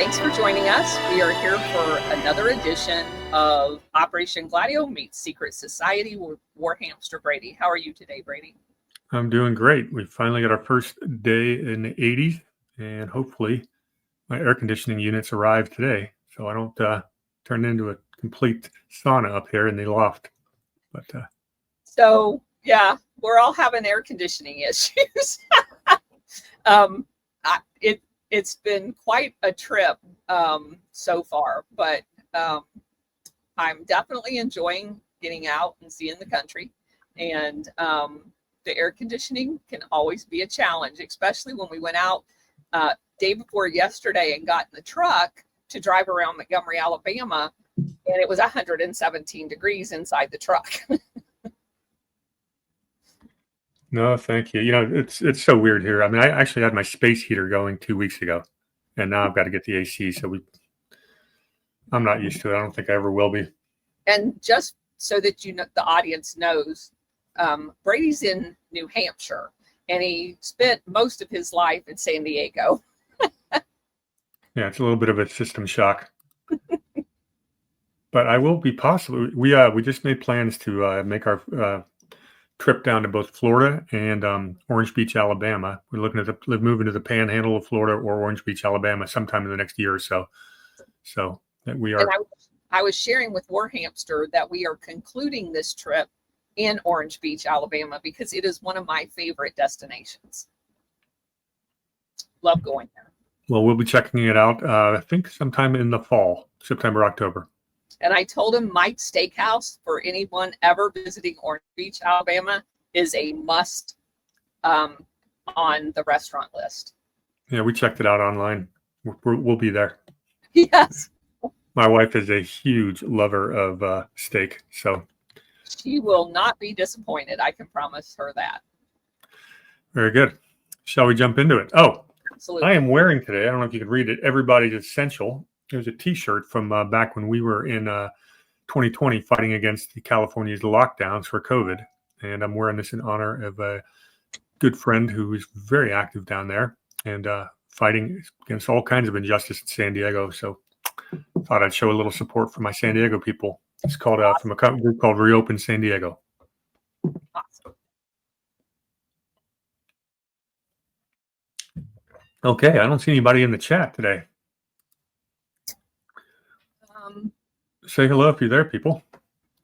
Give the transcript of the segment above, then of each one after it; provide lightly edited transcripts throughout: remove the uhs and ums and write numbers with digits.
Thanks for joining us. We are here for another edition of Operation Gladio meets Secret Society with War Hamster Brady. How are you today, Brady? I'm doing great. We finally got our first day in the 80s, and hopefully my air conditioning units arrive today, so I don't turn into a complete sauna up here in the loft. But So, yeah, we're all having air conditioning issues. It's been quite a trip so far, but I'm definitely enjoying getting out and seeing the country. And the air conditioning can always be a challenge, especially when we went out day before yesterday and got in the truck to drive around Montgomery, Alabama, and it was 117 degrees inside the truck. no, thank you. You know, it's so weird here. I mean, I actually had my space heater going 2 weeks ago, and now I've got to get the AC. So I'm not used to it. I don't think I ever will be. And just so that you know, the audience knows, Brady's in New Hampshire, and he spent most of his life in San Diego. Yeah, it's a little bit of a system shock. But I will be possibly. We just made plans to make our trip down to both Florida and Orange Beach, Alabama. We're looking at moving to the Panhandle of Florida or Orange Beach, Alabama, sometime in the next year or so. So that we are. And I was sharing with War Hamster that we are concluding this trip in Orange Beach, Alabama, because it is one of my favorite destinations. Love going there. Well, we'll be checking it out. I think sometime in the fall, September, October. And I told him Mike's Steakhouse, for anyone ever visiting Orange Beach, Alabama, is a must on the restaurant list. Yeah, we checked it out online. We'll be there. Yes. My wife is a huge lover of steak, so she will not be disappointed. I can promise her that. Very good. Shall we jump into it? Oh, absolutely. I am wearing today, I don't know if you can read it, Everybody's Essential. There's a T-shirt from back when we were in 2020 fighting against the California's lockdowns for COVID. And I'm wearing this in honor of a good friend who is very active down there and fighting against all kinds of injustice in San Diego. So thought I'd show a little support for my San Diego people. It's called from a group called Reopen San Diego. Awesome. Okay, I don't see anybody in the chat today. Say hello if you're there, people,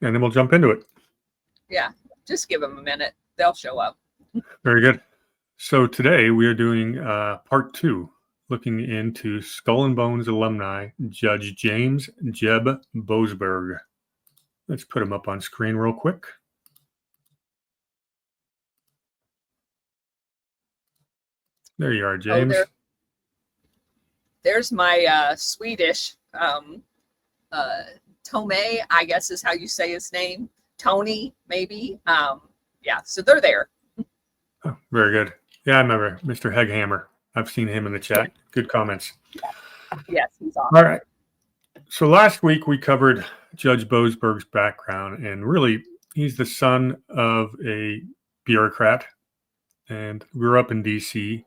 and then we'll jump into it. Yeah, just give them a minute. They'll show up. Very good. So today we are doing part 2, looking into Skull and Bones alumni, Judge James Jeb Boasberg. Let's put him up on screen real quick. There you are, James. Oh, there's my Swedish Tomei, I guess is how you say his name. Tony, maybe. Yeah, so they're there. Oh, very good. Yeah, I remember Mr. Heghammer. I've seen him in the chat. Good comments. Yes, he's awesome. All right. So last week we covered Judge Boasberg's background, and really he's the son of a bureaucrat and grew up in D.C.,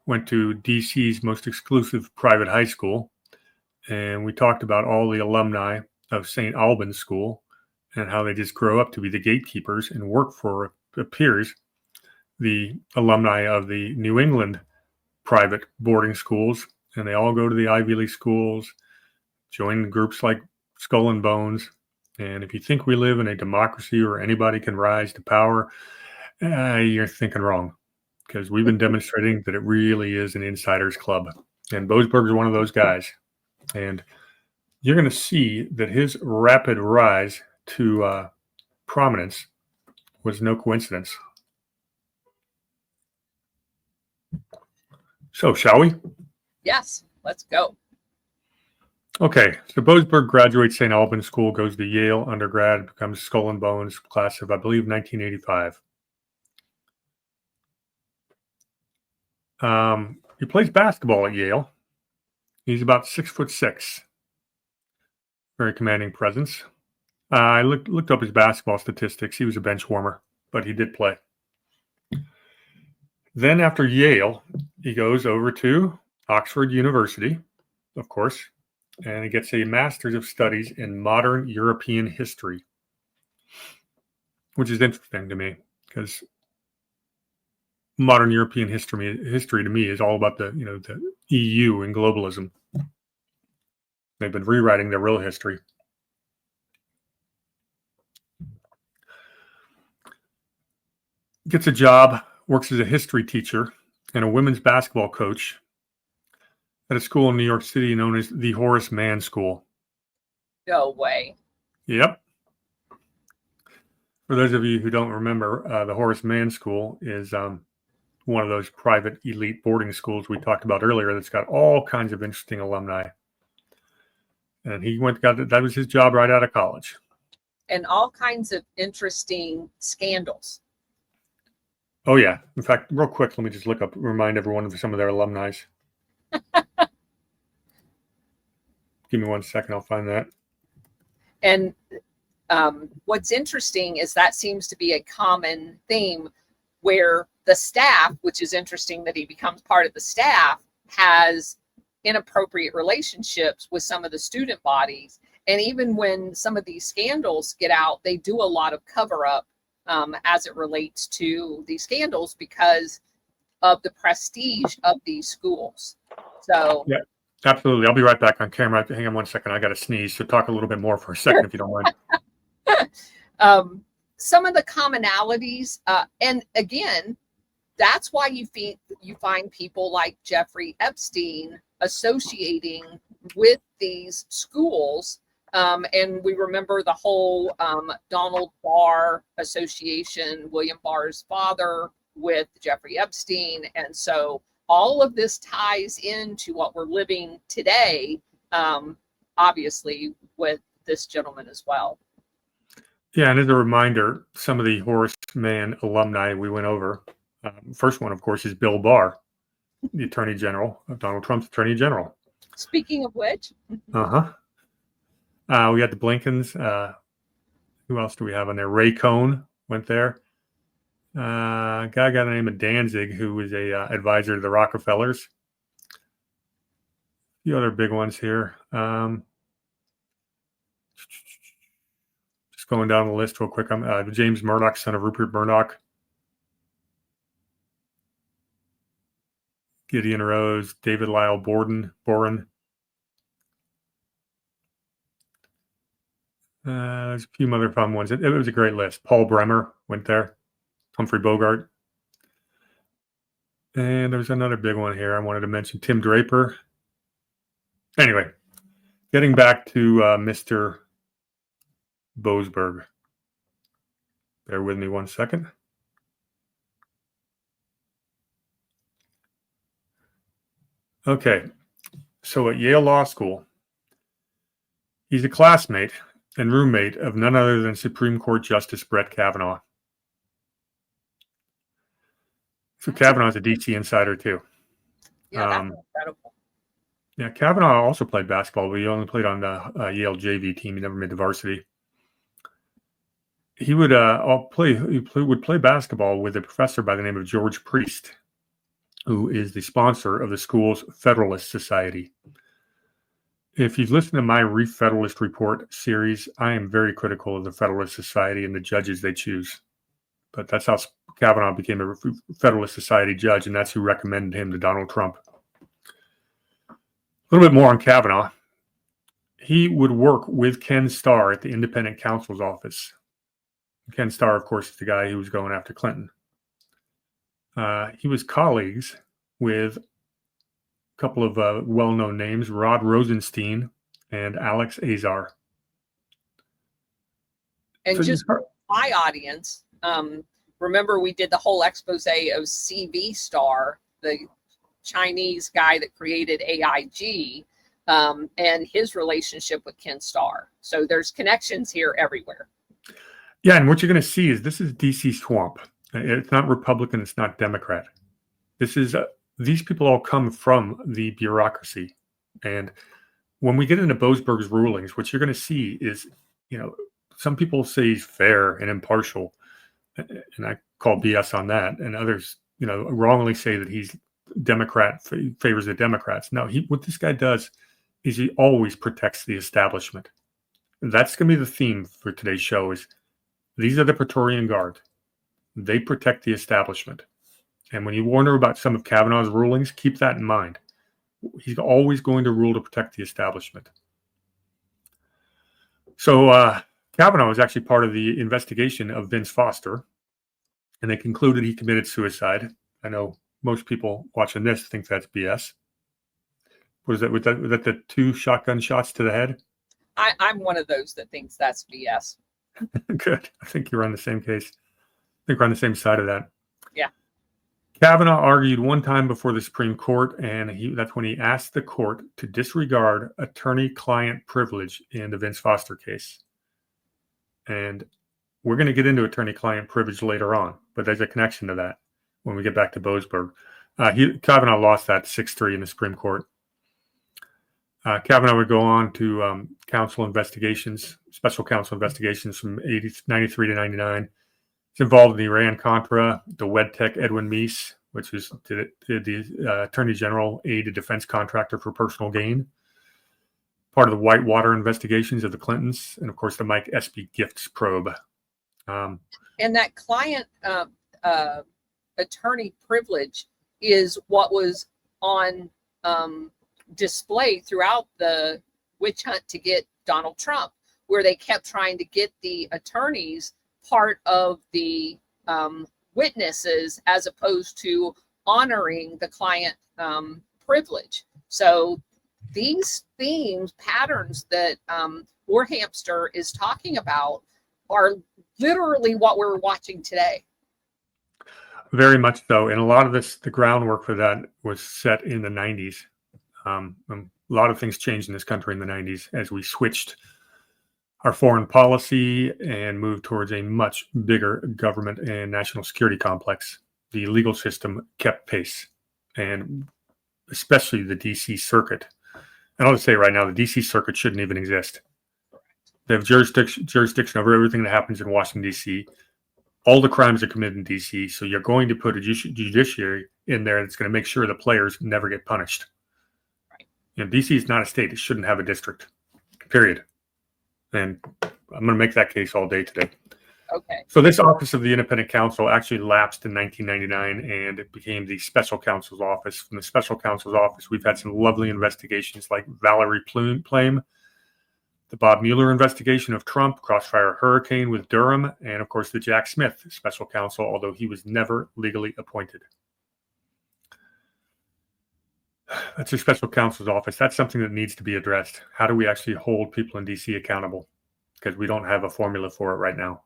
went to D.C.'s most exclusive private high school, and we talked about all the alumni of St. Albans School and how they just grow up to be the gatekeepers and work for, it appears, the alumni of the New England private boarding schools, and they all go to the Ivy League schools, join groups like Skull and Bones. And if you think we live in a democracy where anybody can rise to power, you're thinking wrong, because we've been demonstrating that it really is an insider's club. And Boasberg is one of those guys. And you're going to see that his rapid rise to prominence was no coincidence. So, shall we? Yes, let's go. Okay, so Boasberg graduates St. Albans School, goes to Yale undergrad, becomes Skull and Bones, class of, I believe, 1985. He plays basketball at Yale. He's about 6'6". Very commanding presence. I looked up his basketball statistics. He was a bench warmer, but he did play. Then after Yale, he goes over to Oxford University of course, and he gets a Master's of Studies in Modern European History, which is interesting to me because modern European history to me is all about the EU and globalism. They've been rewriting their real history. Gets a job, works as a history teacher and a women's basketball coach at a school in New York City known as the Horace Mann School. No way. Yep. For those of you who don't remember, the Horace Mann School is one of those private elite boarding schools we talked about earlier that's got all kinds of interesting alumni. And he that was his job right out of college. And all kinds of interesting scandals. Oh, yeah. In fact, real quick, let me just remind everyone of some of their alumni. Give me 1 second. I'll find that. And what's interesting is that seems to be a common theme where the staff, which is interesting that he becomes part of the staff, has inappropriate relationships with some of the student bodies. And even when some of these scandals get out, they do a lot of cover up as it relates to these scandals because of the prestige of these schools. So yeah, absolutely. I'll be right back on camera. Hang on 1 second. I got to sneeze. So talk a little bit more for a second, if you don't mind. Some of the commonalities, and again, that's why you find people like Jeffrey Epstein associating with these schools. And we remember the whole Donald Barr association, William Barr's father with Jeffrey Epstein. And so all of this ties into what we're living today, obviously, with this gentleman as well. Yeah, and as a reminder, some of the Horace Mann alumni we went over. First one, of course, is Bill Barr, the Attorney General, Donald Trump's Attorney General. Speaking of which. We got the Blinkens. Who else do we have on there? Ray Cohn went there. A guy got the name of Danzig, who was a advisor to the Rockefellers. A few other big ones here. Just going down the list real quick. I'm James Murdoch, son of Rupert Murdoch. Gideon Rose, David Lyle Boren. There's a few other fun ones. It was a great list. Paul Bremer went there. Humphrey Bogart. And there's another big one here I wanted to mention, Tim Draper. Anyway, getting back to Mr. Boasberg. Bear with me 1 second. Okay, so at Yale Law School, he's a classmate and roommate of none other than Supreme Court Justice Brett Kavanaugh. So Kavanaugh's a DC insider too. Yeah, that's incredible. Yeah, Kavanaugh also played basketball, but he only played on the Yale JV team. He never made the varsity. He would play basketball with a professor by the name of George Priest, who is the sponsor of the school's Federalist Society. If you've listened to my Federalist Report series, I am very critical of the Federalist Society and the judges they choose. But that's how Kavanaugh became a Federalist Society judge, and that's who recommended him to Donald Trump. A little bit more on Kavanaugh. He would work with Ken Starr at the independent counsel's office. Ken Starr, of course, is the guy who was going after Clinton. He was colleagues with a couple of well-known names, Rod Rosenstein and Alex Azar. And so just for my audience, remember we did the whole expose of CV Star, the Chinese guy that created AIG, and his relationship with Ken Starr. So there's connections here everywhere. Yeah, and what you're going to see is this is DC swamp. It's not Republican. It's not Democrat. This is these people all come from the bureaucracy. And when we get into Boasberg's rulings, what you're going to see is, some people say he's fair and impartial, and I call BS on that. And others, wrongly say that he's Democrat, favors the Democrats. No, what this guy does is he always protects the establishment. That's going to be the theme for today's show is these are the Praetorian Guard. They protect the establishment. And when you wonder about some of Kavanaugh's rulings, keep that in mind. He's always going to rule to protect the establishment. So Kavanaugh was actually part of the investigation of Vince Foster, and they concluded he committed suicide. I know most people watching this think that's BS. Was that the 2 shotgun shots to the head? I'm one of those that thinks that's BS. Good. I think you're on the same case. I think we're on the same side of that. Yeah. Kavanaugh argued one time before the Supreme Court, and that's when he asked the court to disregard attorney-client privilege in the Vince Foster case. And we're going to get into attorney-client privilege later on, but there's a connection to that when we get back to Boasberg. Kavanaugh lost that 6-3 in the Supreme Court. Kavanaugh would go on to special counsel investigations from 93 to 99. He's involved in the Iran-Contra, the WedTech Edwin Meese, which was the Attorney General aid to defense contractor for personal gain. Part of the Whitewater investigations of the Clintons, and of course the Mike Espy gifts probe. And that client attorney privilege is what was on display throughout the witch hunt to get Donald Trump, where they kept trying to get the attorneys part of the witnesses as opposed to honoring the client privilege. So these themes, patterns that Warhamster is talking about are literally what we're watching today. Very much so. And a lot of the groundwork for that was set in the 90s. A lot of things changed in this country in the 90s as we switched our foreign policy and moved towards a much bigger government and national security complex. The legal system kept pace, and especially the DC Circuit. And I'll just say right now, the DC Circuit shouldn't even exist. They have jurisdiction over everything that happens in Washington, D.C. All the crimes are committed in D.C., so you're going to put a judiciary in there that's going to make sure the players never get punished. Right. D.C. is not a state. It shouldn't have a district, period. And I'm going to make that case all day today. Okay. So this Office of the Independent Counsel actually lapsed in 1999, and it became the Special Counsel's Office. From the Special Counsel's Office, we've had some lovely investigations like Valerie Plame, the Bob Mueller investigation of Trump, Crossfire Hurricane with Durham, and of course the Jack Smith Special Counsel, although he was never legally appointed. That's your Special Counsel's Office. That's something that needs to be addressed. How do we actually hold people in D.C. accountable? Because we don't have a formula for it right now.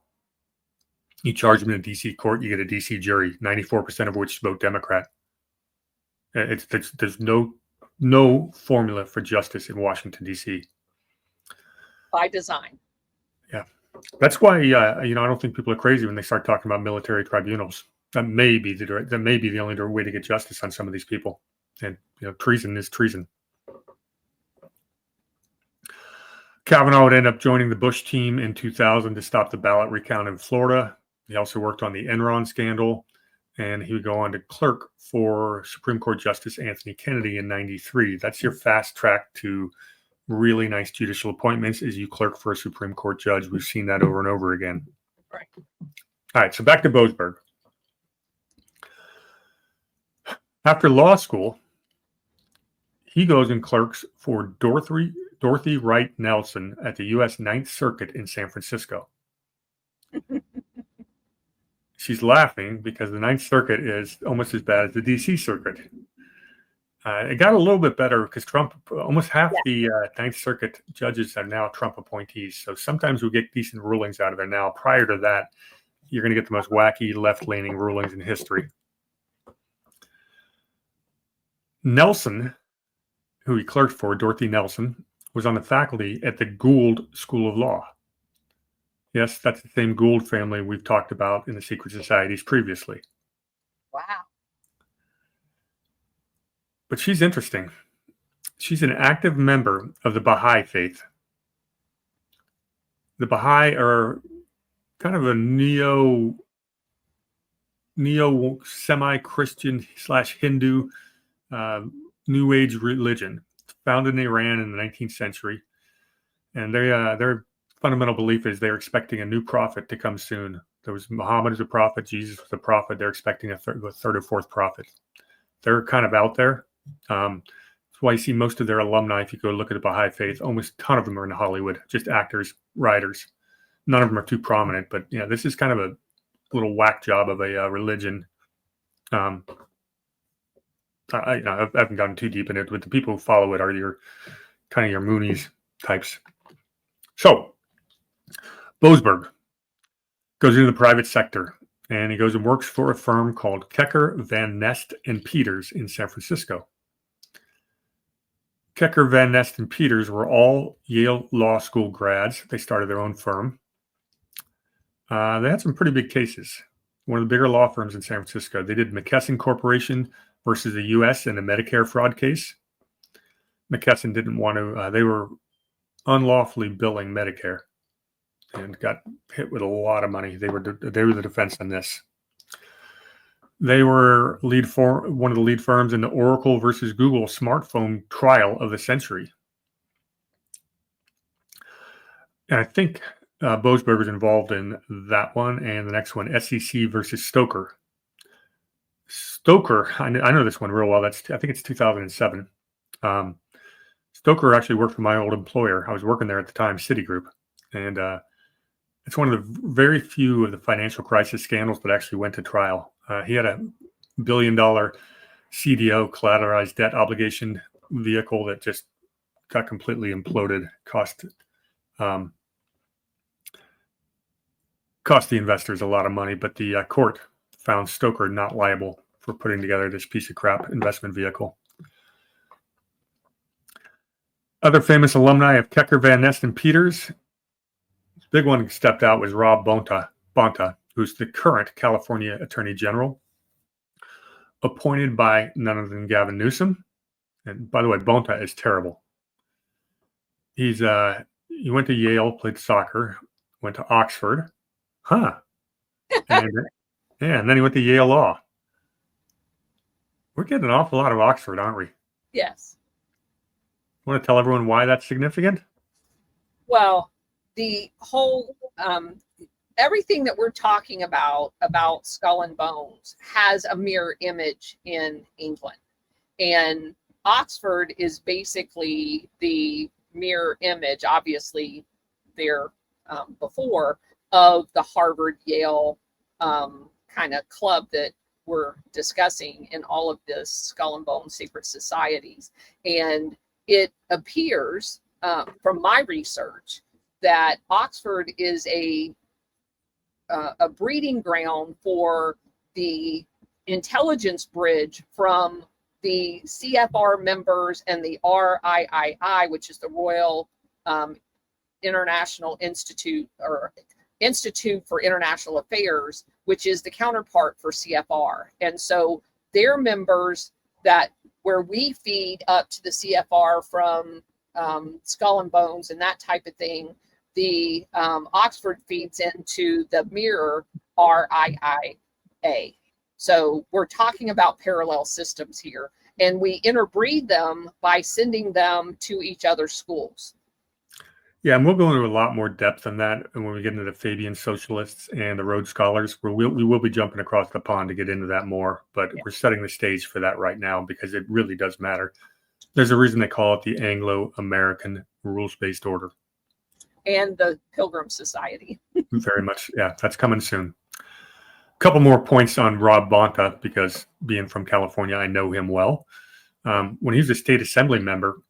You charge them in a D.C. court, you get a D.C. jury, 94% of which vote Democrat. There's no formula for justice in Washington, D.C. By design. Yeah. That's why, I don't think people are crazy when they start talking about military tribunals. That may be the only way to get justice on some of these people. And, treason is treason. Kavanaugh would end up joining the Bush team in 2000 to stop the ballot recount in Florida. He also worked on the Enron scandal, and he would go on to clerk for Supreme Court Justice Anthony Kennedy in 93. That's your fast track to really nice judicial appointments as you clerk for a Supreme Court judge. We've seen that over and over again. Right. All right, so back to Boasberg. After law school, he goes and clerks for Dorothy Wright Nelson at the U.S. Ninth Circuit in San Francisco. She's laughing because the Ninth Circuit is almost as bad as the D.C. Circuit. It got a little bit better because Trump, almost half the Ninth Circuit judges are now Trump appointees. So sometimes we get decent rulings out of there now. Prior to that, you're going to get the most wacky left-leaning rulings in history. Nelson, who he clerked for, Dorothy Nelson, was on the faculty at the Gould School of Law. Yes, that's the same Gould family we've talked about in the secret societies previously. Wow. But she's interesting. She's an active member of the Baha'i faith. The Baha'i are kind of a neo semi-Christian / Hindu New Age religion founded in Iran in the 19th century, and their fundamental belief is they're expecting a new prophet to come soon. There was Muhammad as a prophet, Jesus was a prophet. They're expecting a third or fourth prophet. They're kind of out there. That's why you see most of their alumni, if you go look at the Baha'i Faith, almost a ton of them are in Hollywood, just actors, writers. None of them are too prominent, but this is kind of a little whack job of a religion. I haven't gotten too deep in it, but the people who follow it are your Moonies types. So Boasberg goes into the private sector, and he goes and works for a firm called Kecker, Van Nest and Peters in San Francisco. Kecker, Van Nest, and Peters were all Yale Law School grads. They started their own firm. They had some pretty big cases. One of the bigger law firms in San Francisco. They did McKesson Corporation versus the U.S. in a Medicare fraud case. McKesson didn't want to. They were unlawfully billing Medicare and got hit with a lot of money. They were the defense on this. They were one of the lead firms in the Oracle versus Google smartphone trial of the century. And I think Boasberg was involved in that one, and the next one, SEC versus Stoker. Stoker, I know this one real well. I think it's 2007. Stoker actually worked for my old employer. I was working there at the time, Citigroup, and it's one of the very few of the financial crisis scandals that actually went to trial. He had $1 billion CDO, collateralized debt obligation vehicle, that just got completely imploded, cost the investors a lot of money, but the court found Stoker not liable for putting together this piece of crap investment vehicle. Other famous alumni of Kecker, Van Nest, and Peters. The big one who stepped out was Rob Bonta, who's the current California Attorney General, appointed by none other than Gavin Newsom. And by the way, Bonta is terrible. He went to Yale, played soccer, went to Oxford. And then he went to Yale Law. We're getting an awful lot of Oxford, aren't we? Yes. Want to tell everyone why that's significant? Well, the whole everything that we're talking about Skull and Bones has a mirror image in England, and Oxford is basically the mirror image, obviously there before, of the Harvard Yale kind of club that we're discussing in all of this Skull and Bones secret societies. And it appears from my research that Oxford is a breeding ground for the intelligence bridge from the CFR members and the RIII, which is the Royal International Institute, or Institute for International Affairs, which is the counterpart for CFR. And so their members, that where we feed up to the CFR from Skull and Bones and that type of thing, the Oxford feeds into the mirror RIIA. So we're talking about parallel systems here, and we interbreed them by sending them to each other's schools. Yeah, and we'll go into a lot more depth on that when we get into the Fabian Socialists and the Rhodes Scholars, where we will be jumping across the pond to get into that more, but we're setting the stage for that right now because it really does matter. There's a reason they call it the Anglo-American rules-based order. And the Pilgrim Society. Very much, yeah, that's coming soon. A couple more points on Rob Bonta, because being from California, I know him well. When he was a state assembly member,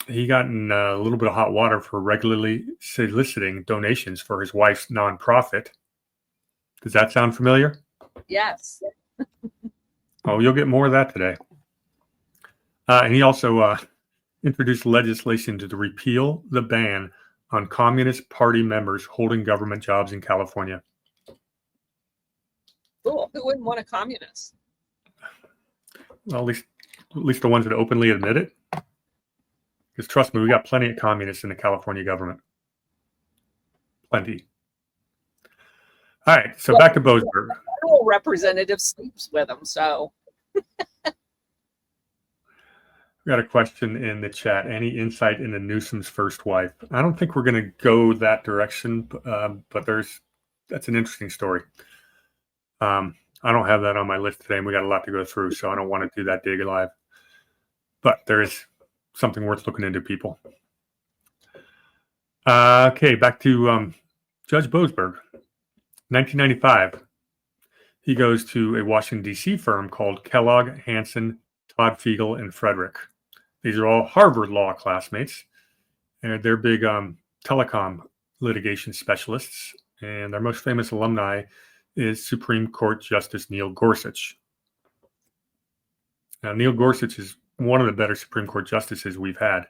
he got in a little bit of hot water for regularly soliciting donations for his wife's nonprofit. Does that sound familiar? Yes. Oh, you'll get more of that today. And he also introduced legislation to repeal the ban on Communist Party members holding government jobs in California. Cool. Who wouldn't want a communist? Well, at least the ones that openly admit it. Because trust me, we got plenty of communists in the California government. Plenty. All right, so back to Boasberg. The federal representative sleeps with them, so. We got a question in the chat. Any insight into Newsom's first wife? I don't think we're going to go that direction, but that's an interesting story. I don't have that on my list today, and we got a lot to go through, so I don't want to do that dig live. But there is something worth looking into, people. Okay, back to Judge Boasberg. 1995, he goes to a Washington, D.C. firm called Kellogg, Hanson, Todd Fiegel, and Frederick. These are all Harvard Law classmates, and they're big telecom litigation specialists. And their most famous alumni is Supreme Court Justice Neil Gorsuch. Now, Neil Gorsuch is one of the better Supreme Court justices we've had,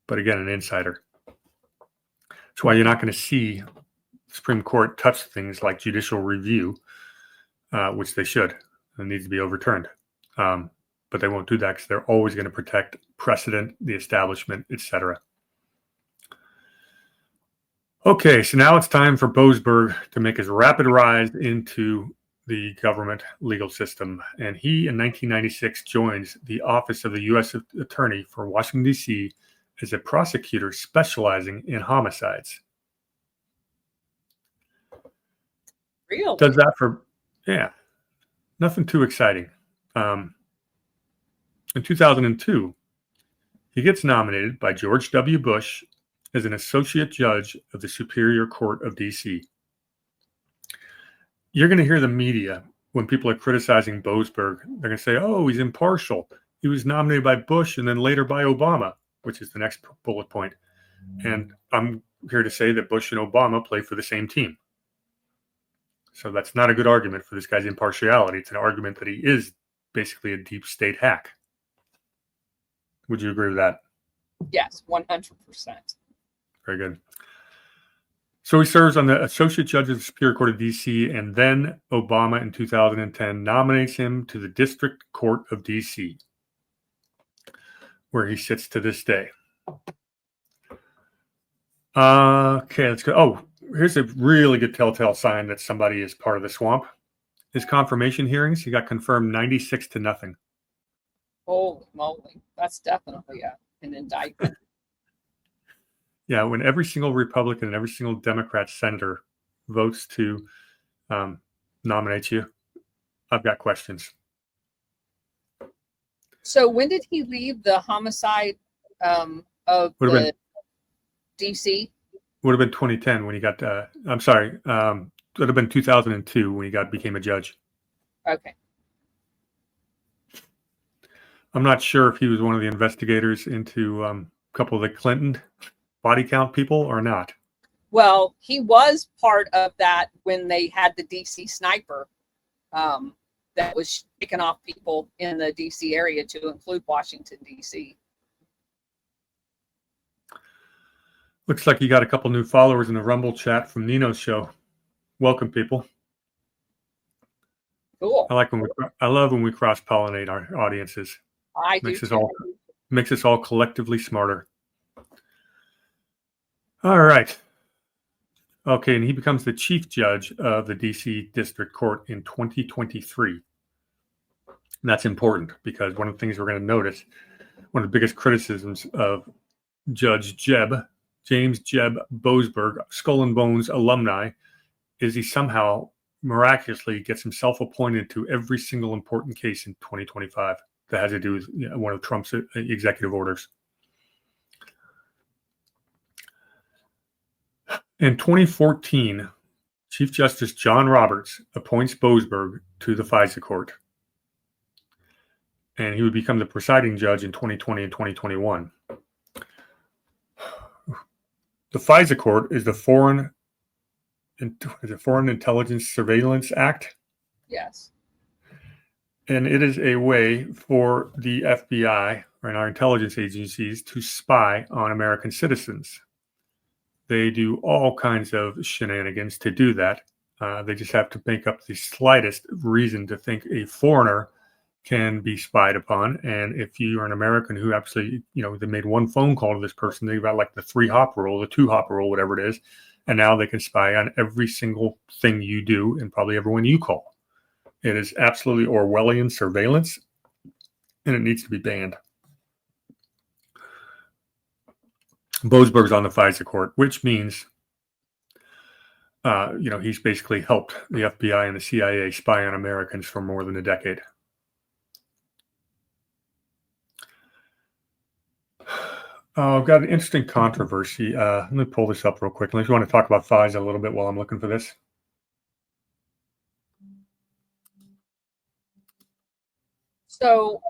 but again, an insider. That's why you're not going to see the Supreme Court touch things like judicial review, which they should. It needs to be overturned. But they won't do that because they're always going to protect precedent, the establishment, etc. Okay, so now it's time for Boasberg to make his rapid rise into the government legal system. And he, in 1996, joins the Office of the U.S. Attorney for Washington, D.C. as a prosecutor specializing in homicides. Really? Does that for, nothing too exciting. In 2002, he gets nominated by George W. Bush as an associate judge of the Superior Court of D.C. You're going to hear the media, when people are criticizing Boasberg, they're going to say, oh, he's impartial. He was nominated by Bush and then later by Obama, which is the next bullet point. And I'm here to say that Bush and Obama play for the same team. So that's not a good argument for this guy's impartiality. It's an argument that he is basically a deep state hack. Would you agree with that? Yes, 100%. Very good. So he serves on the Associate Judge of the Superior Court of D.C., and then Obama in 2010 nominates him to the District Court of D.C., where he sits to this day. Okay, let's go. Oh, here's a really good telltale sign that somebody is part of the swamp. His confirmation hearings, he got confirmed 96-0. Holy moly. That's definitely an indictment. Yeah, when every single Republican and every single Democrat senator votes to nominate you, I've got questions. So when did he leave the homicide of the DC? Would have been 2010 when he got, I'm sorry, would have been 2002 when he became a judge. Okay. I'm not sure if he was one of the investigators into a couple of the Clinton body count people or not. Well, he was part of that when they had the DC sniper that was picking off people in the DC area, to include Washington, DC. Looks like you got a couple new followers in the Rumble chat from Nino's show. Welcome, people. Cool. I love when we cross-pollinate our audiences. I do too. Makes us all collectively smarter. All right. Okay, and he becomes the chief judge of the DC District Court in 2023. And that's important because one of the things we're going to notice, one of the biggest criticisms of Judge James Jeb Boasberg, Skull and Bones alumni, is he somehow miraculously gets himself appointed to every single important case in 2025 that has to do with one of Trump's executive orders. In 2014, Chief Justice John Roberts appoints Boasberg to the FISA court, and he would become the presiding judge in 2020 and 2021. The FISA court is the Foreign Intelligence Surveillance Act. Yes. And it is a way for the FBI and our intelligence agencies to spy on American citizens. They do all kinds of shenanigans to do that. They just have to make up the slightest reason to think a foreigner can be spied upon. And if you are an American who absolutely, they made one phone call to this person, they got like the 3-hop rule, the 2-hop rule, whatever it is. And now they can spy on every single thing you do and probably everyone you call. It is absolutely Orwellian surveillance, and it needs to be banned. Boasberg's on the FISA court, which means, he's basically helped the FBI and the CIA spy on Americans for more than a decade. I've got an interesting controversy. Let me pull this up real quick. Unless you want to talk about FISA a little bit while I'm looking for this. So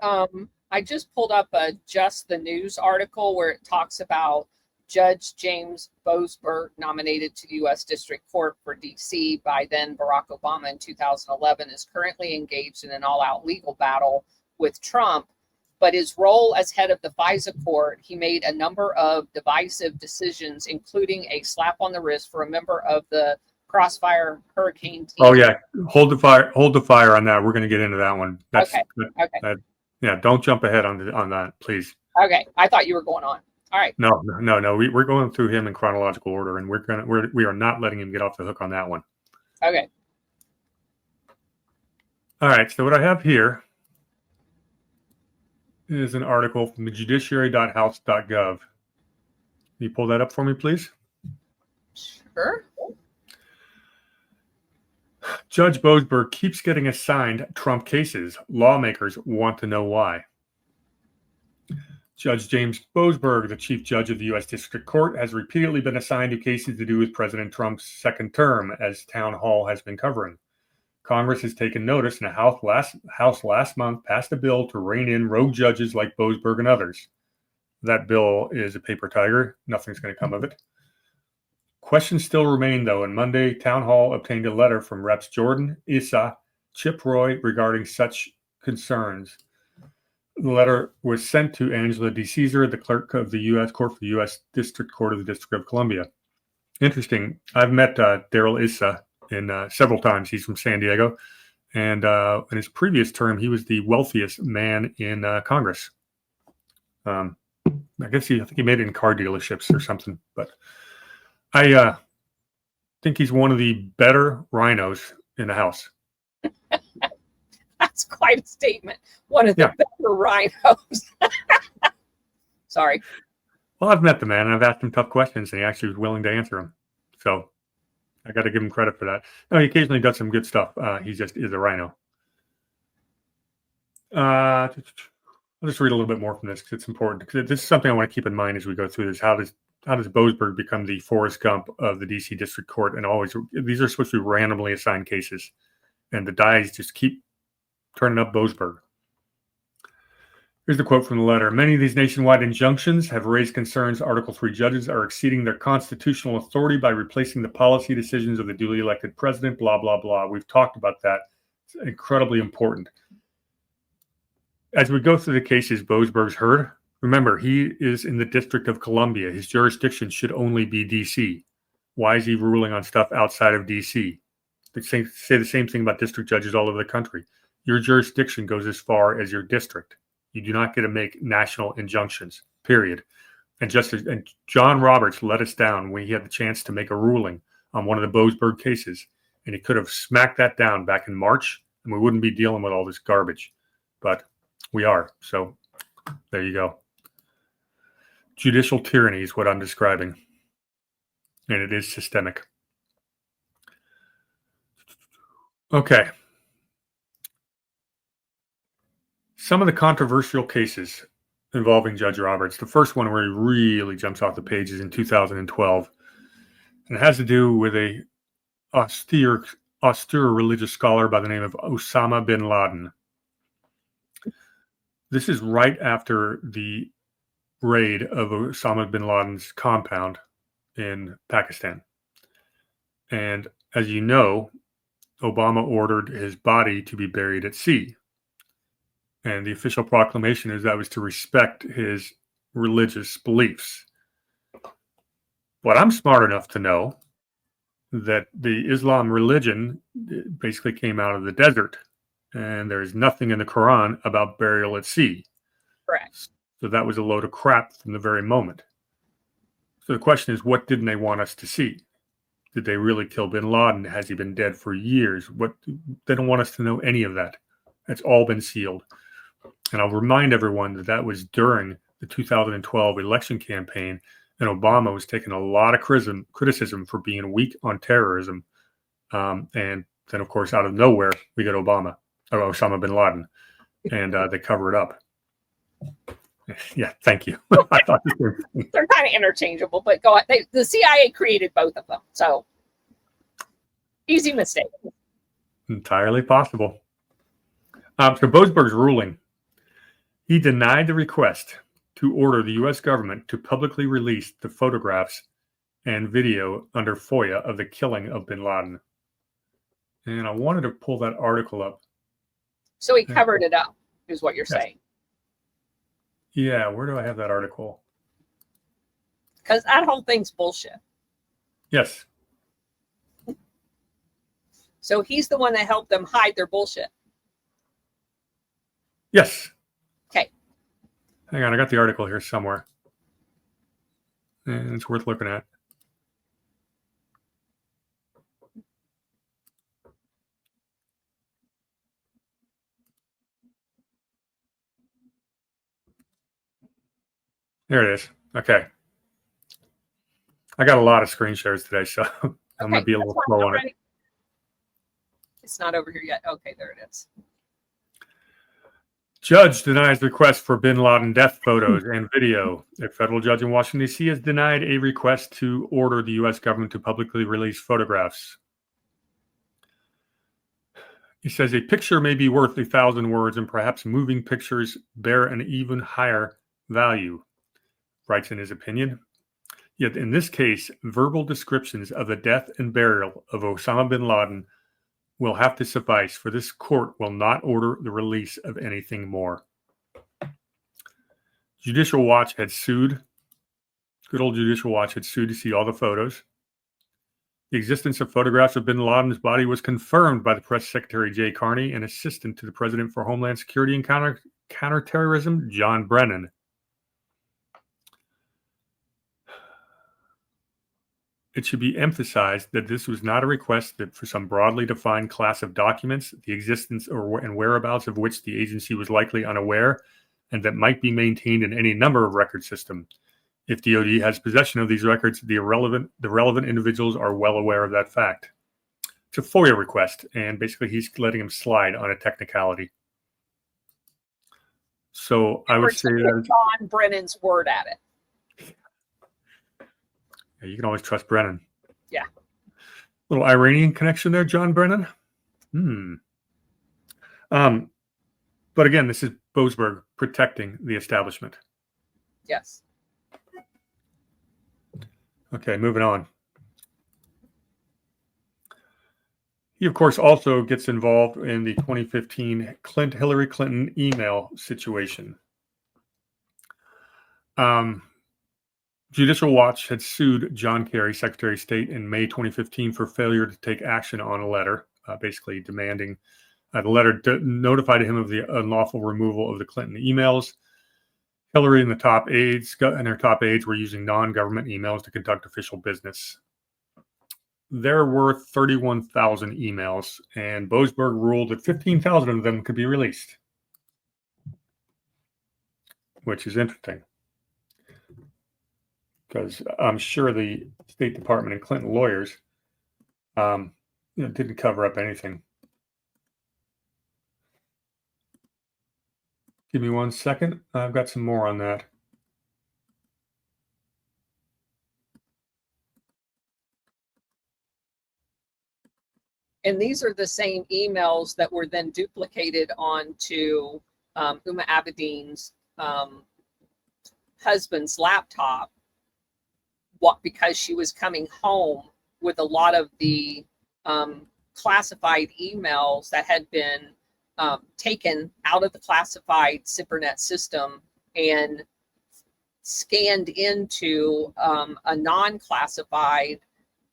I just pulled up a Just the News article where it talks about Judge James Boasberg, nominated to the U.S. District Court for D.C. by then Barack Obama in 2011, is currently engaged in an all-out legal battle with Trump. But his role as head of the FISA court, he made a number of divisive decisions, including a slap on the wrist for a member of the Crossfire Hurricane team. Oh yeah, hold the fire on that. We're going to get into that one. Okay. Yeah, don't jump ahead on that, please. Okay, I thought you were going on. All right. No. We're going through him in chronological order, and we are not letting him get off the hook on that one. Okay. All right. So what I have here is an article from the judiciary.house.gov. Can you pull that up for me, please? Sure. Judge Boasberg keeps getting assigned Trump cases. Lawmakers want to know why. Judge James Boasberg, the chief judge of the U.S. District Court, has repeatedly been assigned to cases to do with President Trump's second term, as Town Hall has been covering. Congress has taken notice, and the House last month passed a bill to rein in rogue judges like Boasberg and others. That bill is a paper tiger. Nothing's going to come of it. Questions still remain, though, and Monday, Town Hall obtained a letter from Reps Jordan, Issa, Chip Roy regarding such concerns. The letter was sent to Angela DeCesar, the clerk of the U.S. Court for the U.S. District Court of the District of Columbia. Interesting. I've met Daryl Issa several times. He's from San Diego, and in his previous term, he was the wealthiest man in Congress. I think he made it in car dealerships or something, but I think he's one of the better rhinos in the House. That's quite a statement. One of the better rhinos. Sorry. Well, I've met the man, and I've asked him tough questions, and he actually was willing to answer them. So I got to give him credit for that. No, he occasionally does some good stuff. He just is a rhino. I'll just read a little bit more from this because it's important. Because this is something I want to keep in mind as we go through this. How does Boasberg become the Forrest Gump of the D.C. District Court? And always, these are supposed to be randomly assigned cases, and the dies just keep turning up Boasberg. Here's the quote from the letter. Many of these nationwide injunctions have raised concerns Article 3 judges are exceeding their constitutional authority by replacing the policy decisions of the duly elected president, blah, blah, blah. We've talked about that. It's incredibly important. As we go through the cases Boasberg's heard, remember, he is in the District of Columbia. His jurisdiction should only be D.C. Why is he ruling on stuff outside of D.C.? They say the same thing about district judges all over the country. Your jurisdiction goes as far as your district. You do not get to make national injunctions, period. And John Roberts let us down when he had the chance to make a ruling on one of the Boasberg cases, and he could have smacked that down back in March, and we wouldn't be dealing with all this garbage. But we are. So there you go. Judicial tyranny is what I'm describing, and it is systemic. Okay. Some of the controversial cases involving Judge Roberts. The first one where he really jumps off the page is in 2012. And it has to do with a austere religious scholar by the name of Osama bin Laden. This is right after the raid of Osama bin Laden's compound in Pakistan. And as you know, Obama ordered his body to be buried at sea. And the official proclamation is that was to respect his religious beliefs. But I'm smart enough to know that the Islam religion basically came out of the desert, and there is nothing in the Quran about burial at sea. Correct. So that was a load of crap from the very moment. So the question is, what didn't they want us to see? Did they really kill bin Laden? Has he been dead for years? They don't want us to know any of that. That's all been sealed. And I'll remind everyone that was during the 2012 election campaign, and Obama was taking a lot of criticism for being weak on terrorism. And then, of course, out of nowhere, we get Osama bin Laden, and they cover it up. Yeah, thank you. I thought they're kind of interchangeable, but go on. The CIA created both of them, so easy mistake. Entirely possible. So Boasberg's ruling, he denied the request to order the U.S. government to publicly release the photographs and video under FOIA of the killing of bin Laden. And I wanted to pull that article up. So he covered it up, is what you're saying. Yeah, where do I have that article? Because that whole thing's bullshit. Yes. So he's the one that helped them hide their bullshit. Yes. Okay. Hang on, I got the article here somewhere. And it's worth looking at. There it is. Okay. I got a lot of screen shares today, so I'm going to be a little slow on it. It's not over here yet. Okay, there it is. Judge denies request for bin Laden death photos and video. A federal judge in Washington, D.C. has denied a request to order the U.S. government to publicly release photographs. He says a picture may be worth 1,000 words, and perhaps moving pictures bear an even higher value, writes in his opinion. Yet in this case, verbal descriptions of the death and burial of Osama bin Laden will have to suffice, for this court will not order the release of anything more. Judicial Watch had sued. Good old Judicial Watch had sued to see all the photos. The existence of photographs of bin Laden's body was confirmed by the Press Secretary Jay Carney and Assistant to the President for Homeland Security and Counterterrorism, John Brennan. It should be emphasized that this was not a request that for some broadly defined class of documents, the existence and whereabouts of which the agency was likely unaware, and that might be maintained in any number of record systems. If DoD has possession of these records, the relevant individuals are well aware of that fact. It's a FOIA request, and basically he's letting him slide on a technicality. So I would say that John Brennan's word at it. Yeah, you can always trust Brennan. Yeah. Little Iranian connection there, John Brennan. But again, this is Boasberg protecting the establishment. Yes. Okay, moving on. He, of course, also gets involved in the 2015 Hillary Clinton email situation. Judicial Watch had sued John Kerry, Secretary of State, in May 2015 for failure to take action on a letter, basically demanding the letter notified him of the unlawful removal of the Clinton emails. Hillary and her top aides were using non-government emails to conduct official business. There were 31,000 emails, and Boasberg ruled that 15,000 of them could be released, which is interesting, because I'm sure the State Department and Clinton lawyers didn't cover up anything. Give me 1 second. I've got some more on that. And these are the same emails that were then duplicated onto Uma Abedin's husband's laptop. Because she was coming home with a lot of the classified emails that had been taken out of the classified CyberNet system and scanned into a non-classified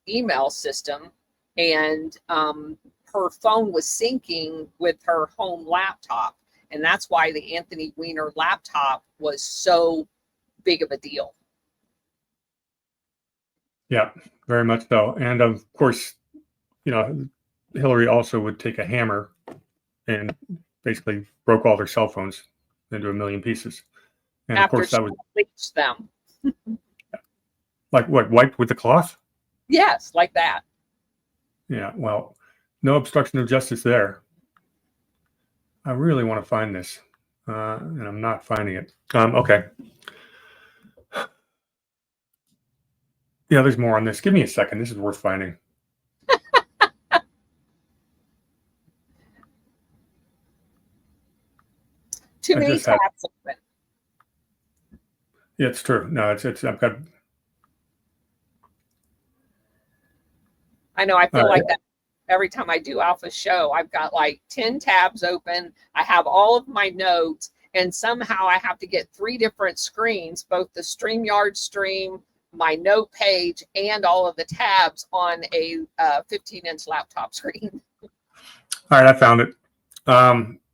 email system. And her phone was syncing with her home laptop. And that's why the Anthony Weiner laptop was so big of a deal. Yeah, very much so. And of course, Hillary also would take a hammer and basically broke all their cell phones into a million pieces. And after of course, that was bleached them. Like what? Wiped with the cloth? Yes, like that. Yeah. Well, no obstruction of justice there. I really want to find this, and I'm not finding it. Okay. Yeah, there's more on this. Give me a second. This is worth finding. Too I many just had. tabs open. Yeah, it's true. No, it's. I've got. I know, I feel All right. like that every time I do Alpha Show. I've got like 10 tabs open. I have all of my notes, and somehow I have to get 3 different screens, both the StreamYard stream, my note page, and all of the tabs on a 15-inch laptop screen. All right, I found it.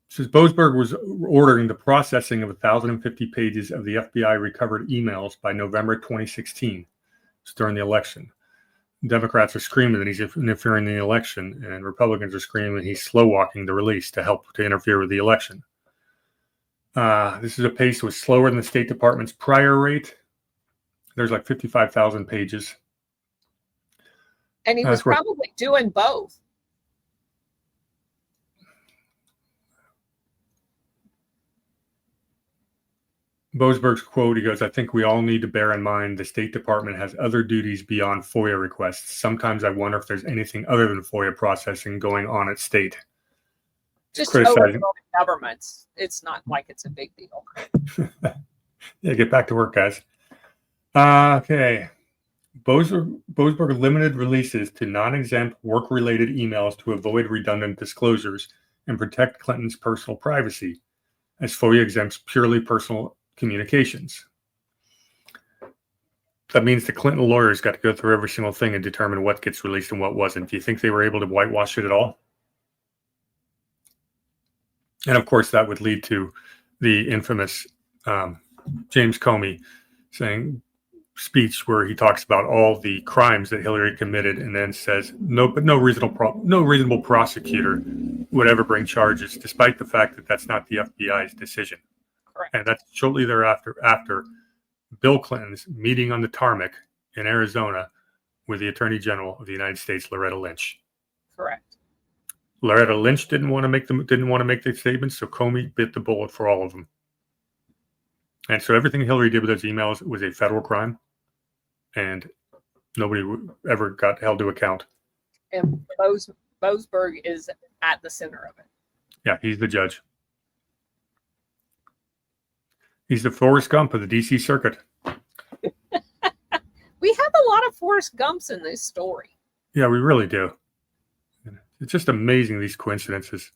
Says Boasberg was ordering the processing of 1,050 pages of the FBI recovered emails by November 2016. It's during the election. Democrats are screaming that he's interfering in the election, and Republicans are screaming that he's slow walking the release to interfere with the election. This is a pace that was slower than the State Department's prior rate. There's like 55,000 pages. And he was probably doing both. Boasberg's quote, he goes, I think we all need to bear in mind the State Department has other duties beyond FOIA requests. Sometimes I wonder if there's anything other than FOIA processing going on at state. Just criticizing governments. It's not like it's a big deal. Yeah, get back to work, guys. Okay. Boasberg limited releases to non-exempt work-related emails to avoid redundant disclosures and protect Clinton's personal privacy, as FOIA exempts purely personal communications. That means the Clinton lawyers got to go through every single thing and determine what gets released and what wasn't. Do you think they were able to whitewash it at all? And of course, that would lead to the infamous James Comey saying speech where he talks about all the crimes that Hillary committed, and then says no reasonable prosecutor would ever bring charges, despite the fact that that's not the FBI's decision. Correct. And that's shortly thereafter, after Bill Clinton's meeting on the tarmac in Arizona with the Attorney General of the United States, Loretta Lynch. Correct. Loretta Lynch didn't want to make the statements, so Comey bit the bullet for all of them. And so everything Hillary did with those emails was a federal crime, and nobody ever got held to account. And Boasberg is at the center of it. Yeah, he's the judge. He's the Forrest Gump of the D.C. Circuit. We have a lot of Forrest Gumps in this story. Yeah, we really do. It's just amazing, these coincidences.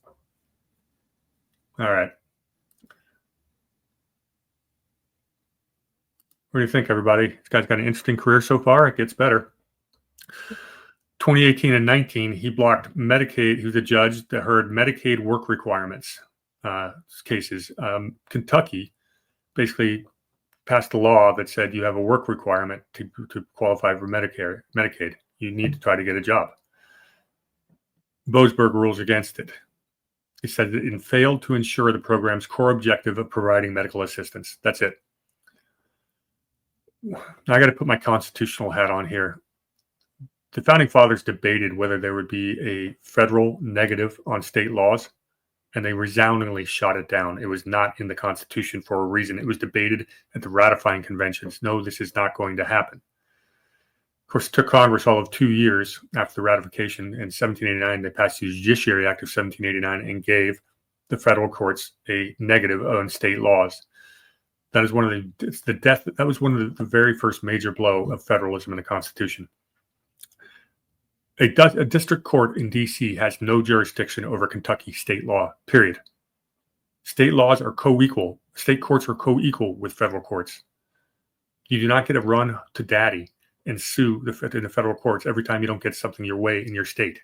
All right. What do you think, everybody? This guy's got an interesting career so far. It gets better. 2018 and 19, he blocked Medicaid. He was a judge that heard Medicaid work requirements cases. Kentucky basically passed a law that said you have a work requirement to qualify for Medicaid. You need to try to get a job. Boasberg rules against it. He said that it failed to ensure the program's core objective of providing medical assistance. That's it. Now I got to put my constitutional hat on here. The founding fathers debated whether there would be a federal negative on state laws, and they resoundingly shot it down. It was not in the Constitution for a reason. It was debated at the ratifying conventions. No, this is not going to happen. Of course, it took Congress all of 2 years after the ratification. In 1789, they passed the Judiciary Act of 1789 and gave the federal courts a negative on state laws. That is that was one of the very first major blow of federalism in the Constitution. A district court in D.C. has no jurisdiction over Kentucky state law, period. State laws are co-equal. State courts are co-equal with federal courts. You do not get a run to daddy and sue in the federal courts every time you don't get something your way in your state.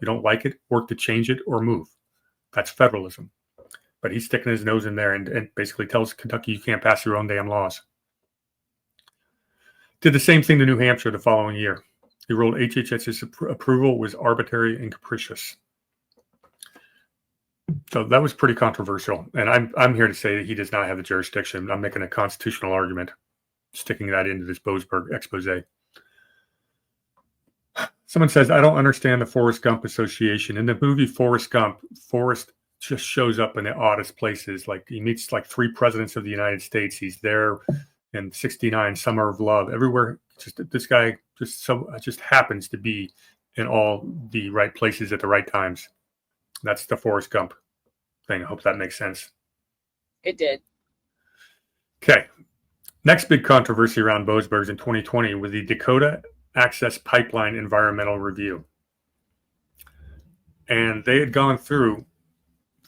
You don't like it, work to change it or move. That's federalism. But he's sticking his nose in there and basically tells Kentucky you can't pass your own damn laws. Did the same thing to New Hampshire the following year. He ruled HHS's approval was arbitrary and capricious. So that was pretty controversial. And I'm here to say that he does not have the jurisdiction. I'm making a constitutional argument. sticking that into this Boasberg expose. Someone says, I don't understand the Forrest Gump association. In the movie Forrest Gump, Forrest just shows up in the oddest places. Like he meets like 3 presidents of the United States. He's there in '69, Summer of Love, everywhere. Just this guy just happens to be in all the right places at the right times. That's the Forrest Gump thing. I hope that makes sense. It did. Okay. Next big controversy around Boasberg's in 2020 was the Dakota Access Pipeline Environmental Review. And they had gone through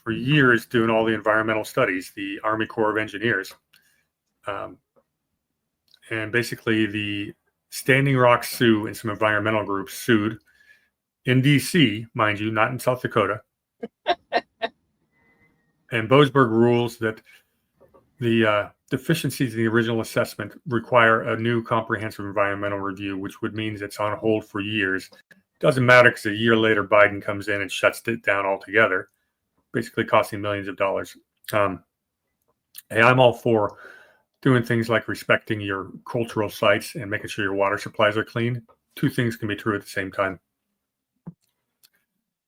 for years doing all the environmental studies, the Army Corps of Engineers. And basically the Standing Rock Sioux and some environmental groups sued in DC, mind you, not in South Dakota. And Boasberg rules that the deficiencies in the original assessment require a new comprehensive environmental review, which would mean it's on hold for years. Doesn't matter because a year later, Biden comes in and shuts it down altogether, basically costing millions of dollars. Hey, I'm all for doing things like respecting your cultural sites and making sure your water supplies are clean. 2 things can be true at the same time.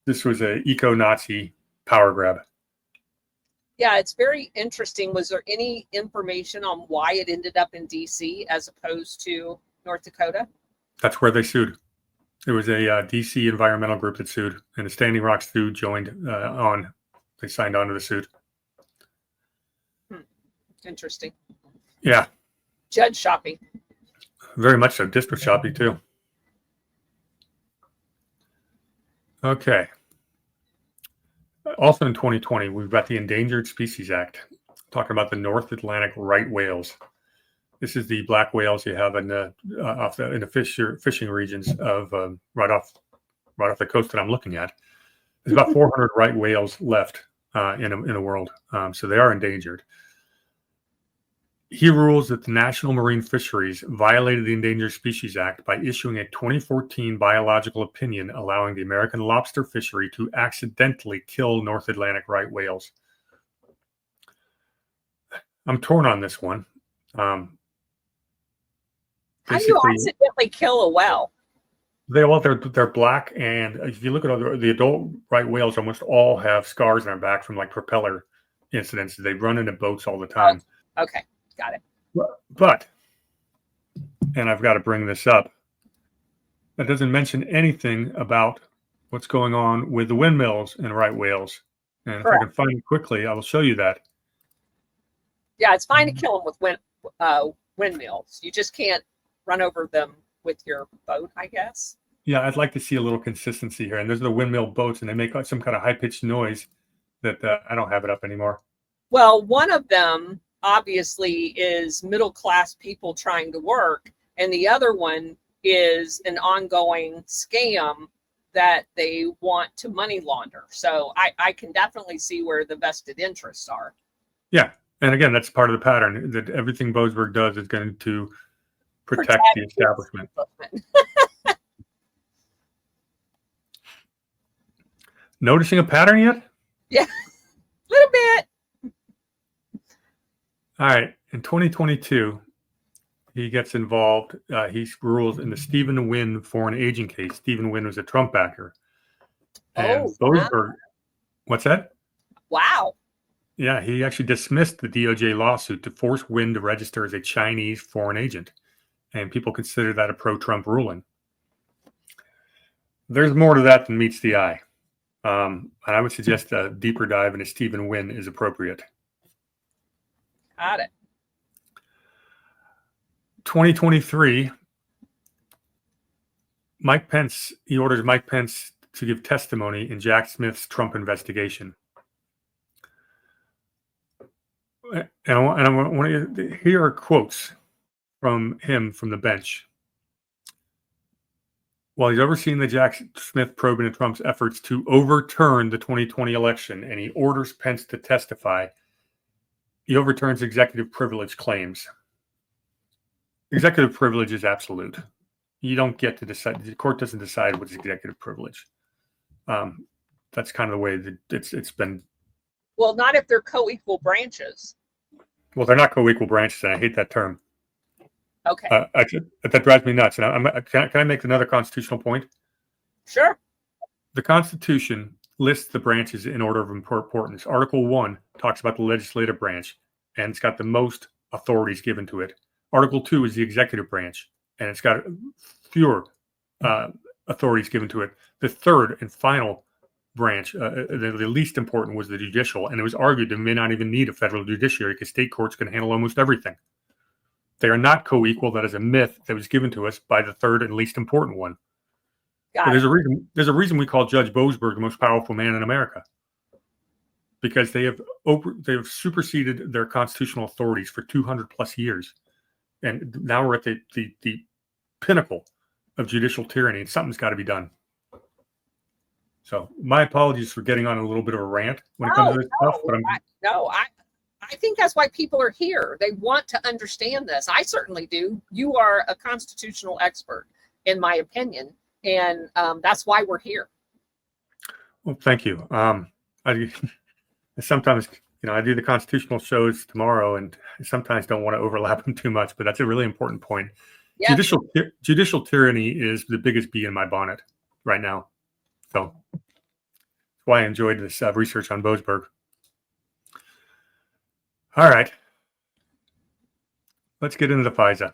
This was a eco-Nazi power grab. Yeah, it's very interesting. Was there any information on why it ended up in DC as opposed to North Dakota? That's where they sued. There was a DC environmental group that sued, and the Standing Rock Sioux joined on. They signed on to the suit. Interesting. Yeah. Judge shopping. Very much so. District shopping, too. Okay. Also in 2020, we've got the Endangered Species Act, talking about the North Atlantic right whales. This is the black whales you have in the in the fishing regions of right off the coast that I'm looking at. There's about 400 right whales left in the world, so they are endangered. He rules that the National Marine Fisheries violated the Endangered Species Act by issuing a 2014 biological opinion allowing the American lobster fishery to accidentally kill North Atlantic right whales. I'm torn on this one. How do you accidentally kill a whale? They're black, and if you look at the adult right whales, almost all have scars on their back from like propeller incidents. They run into boats all the time. Oh, okay. Got it. But, and I've got to bring this up, that doesn't mention anything about what's going on with the windmills and right whales. And Correct. If I can find it quickly, I will show you that. Yeah, it's fine to kill them with windmills. You just can't run over them with your boat, I guess. Yeah, I'd like to see a little consistency here. And those are the windmill boats, and they make some kind of high-pitched noise that I don't have it up anymore. Well, one of them obviously is middle-class people trying to work, and the other one is an ongoing scam that they want to money launder. So I can definitely see where the vested interests are. Yeah, and again, that's part of the pattern, that everything Boasberg does is going to protect the establishment. Noticing a pattern yet? Yeah, a little bit. All right. In 2022, he gets involved. He rules in the Stephen Wynn foreign agent case. Stephen Wynn was a Trump backer. And Boasberg, what's that? Wow. Yeah, he actually dismissed the DOJ lawsuit to force Wynn to register as a Chinese foreign agent. And people consider that a pro-Trump ruling. There's more to that than meets the eye. And I would suggest a deeper dive into Stephen Wynn is appropriate. Got it. 2023, Mike Pence, he orders Mike Pence to give testimony in Jack Smith's Trump investigation. And I want to, here are quotes from him from the bench. While he's overseeing the Jack Smith probe into Trump's efforts to overturn the 2020 election, and he orders Pence to testify, he overturns executive privilege claims. Executive privilege is absolute. You don't get to decide. The court doesn't decide what's executive privilege. That's kind of the way that it's been. Well, not if they're co-equal branches. Well, they're not co-equal branches, and I hate that term. Okay. That drives me nuts. And can I make another constitutional point? Sure. The Constitution lists the branches in order of importance. Article 1 talks about the legislative branch, and it's got the most authorities given to it. Article 2 is the executive branch, and it's got fewer authorities given to it. The third and final branch, the least important, was the judicial, and it was argued they may not even need a federal judiciary because state courts can handle almost everything. They are not co-equal. That is a myth that was given to us by the third and least important one. But there's a reason we call Judge Boasberg the most powerful man in America, because they have superseded their constitutional authorities for 200 plus years, and now we're at the pinnacle of judicial tyranny, and something's got to be done. So my apologies for getting on a little bit of a rant when it comes to this stuff, but I think that's why people are here. They want to understand this. I certainly do. You are a constitutional expert, in my opinion. And that's why we're here. Well, thank you. I sometimes, I do the constitutional shows tomorrow, and I sometimes don't want to overlap them too much, but that's a really important point. Yeah. Judicial tyranny is the biggest bee in my bonnet right now. So that's why I enjoyed this research on Boasberg. All right. Let's get into the FISA.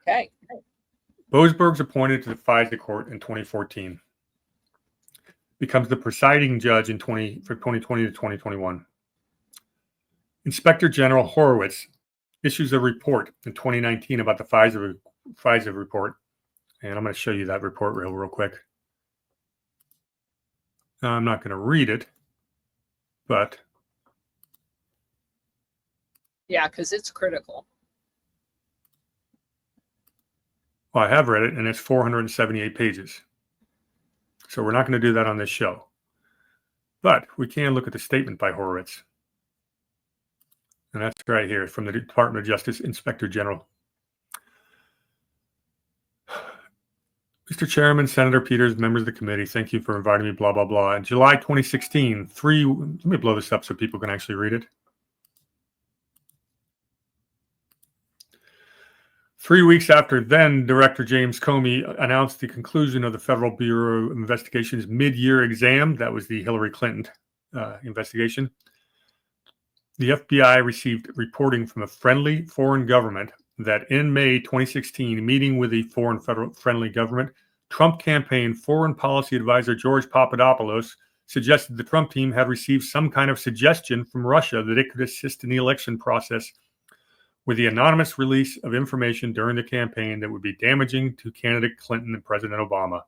Okay. Boasberg's appointed to the FISA court in 2014. Becomes the presiding judge for 2020 to 2021. Inspector General Horowitz issues a report in 2019 about the FISA report. And I'm going to show you that report real quick. I'm not going to read it, but... Yeah, because it's critical. Well, I have read it, and it's 478 pages. So we're not going to do that on this show. But we can look at the statement by Horowitz. And that's right here from the Department of Justice Inspector General. Mr. Chairman, Senator Peters, members of the committee, thank you for inviting me, blah, blah, blah. In July 2016, let me blow this up so people can actually read it. 3 weeks after then, Director James Comey announced the conclusion of the Federal Bureau of Investigation's mid-year exam. That was the Hillary Clinton investigation. The FBI received reporting from a friendly foreign government that in May 2016, meeting with the foreign friendly government, Trump campaign foreign policy advisor George Papadopoulos suggested the Trump team had received some kind of suggestion from Russia that it could assist in the election process with the anonymous release of information during the campaign that would be damaging to candidate Clinton and President Obama.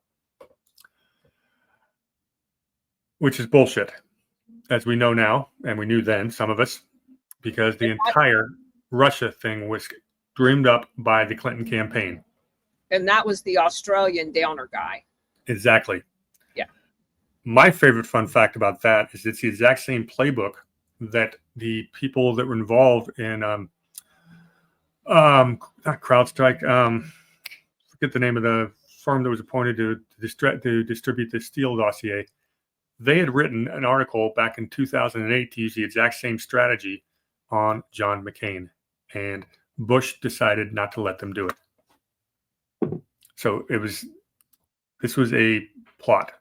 Which is bullshit, as we know now, and we knew then, some of us, because the entire Russia thing was dreamed up by the Clinton campaign. And that was the Australian downer guy. Exactly. Yeah. My favorite fun fact about that is it's the exact same playbook that the people that were involved in not CrowdStrike, forget the name of the firm that was appointed to distribute the Steele dossier. They had written an article back in 2008 to use the exact same strategy on John McCain, and Bush decided not to let them do it. So this was a plot.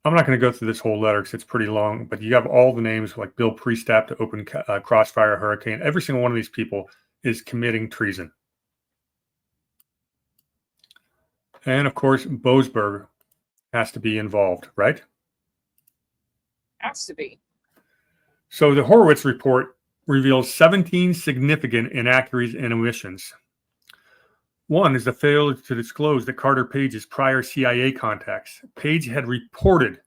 I'm not going to go through this whole letter because it's pretty long, but you have all the names like Bill Priestap to open Crossfire Hurricane. Every single one of these people is committing treason. And of course, Boasberg has to be involved, right? Has to be. So the Horowitz report reveals 17 significant inaccuracies and omissions. One is the failure to disclose that Carter Page's prior CIA contacts. Page had reported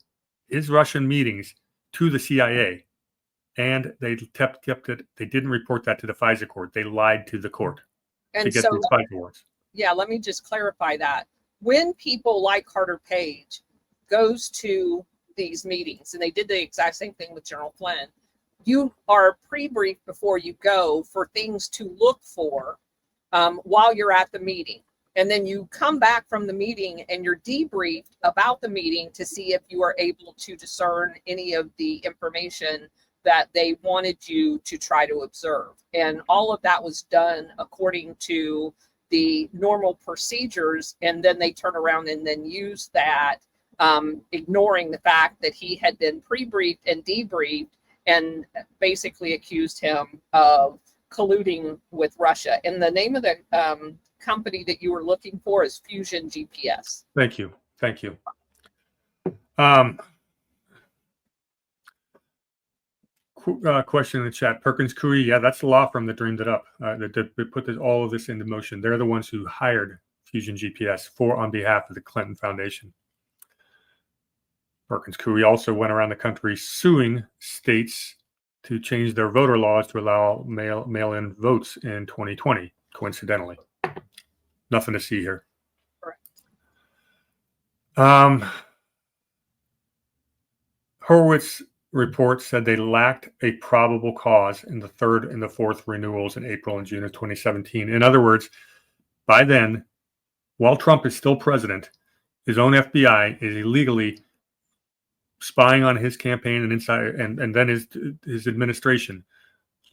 his Russian meetings to the CIA, and they kept it. They didn't report that to the FISA court. They lied to the court to get these FISA warrants. Yeah, let me just clarify that. When people like Carter Page goes to these meetings, and they did the exact same thing with General Flynn, you are pre-briefed before you go for things to look for while you're at the meeting. And then you come back from the meeting and you're debriefed about the meeting to see if you are able to discern any of the information that they wanted you to try to observe. And all of that was done according to the normal procedures. And then they turn around and then use that, ignoring the fact that he had been pre-briefed and debriefed, and basically accused him of colluding with Russia. And the name of the company that you were looking for is Fusion GPS. Thank you. Thank you. Question in the chat. Perkins Coie, yeah, that's the law firm that dreamed it up. That put all of this into motion. They're the ones who hired Fusion GPS on behalf of the Clinton Foundation. Perkins Coie also went around the country suing states to change their voter laws to allow mail-in votes in 2020, coincidentally. Nothing to see here. Horowitz report said they lacked a probable cause in the third and the fourth renewals in April and June of 2017. In other words, by then, while Trump is still president, his own FBI is illegally spying on his campaign and and then his administration,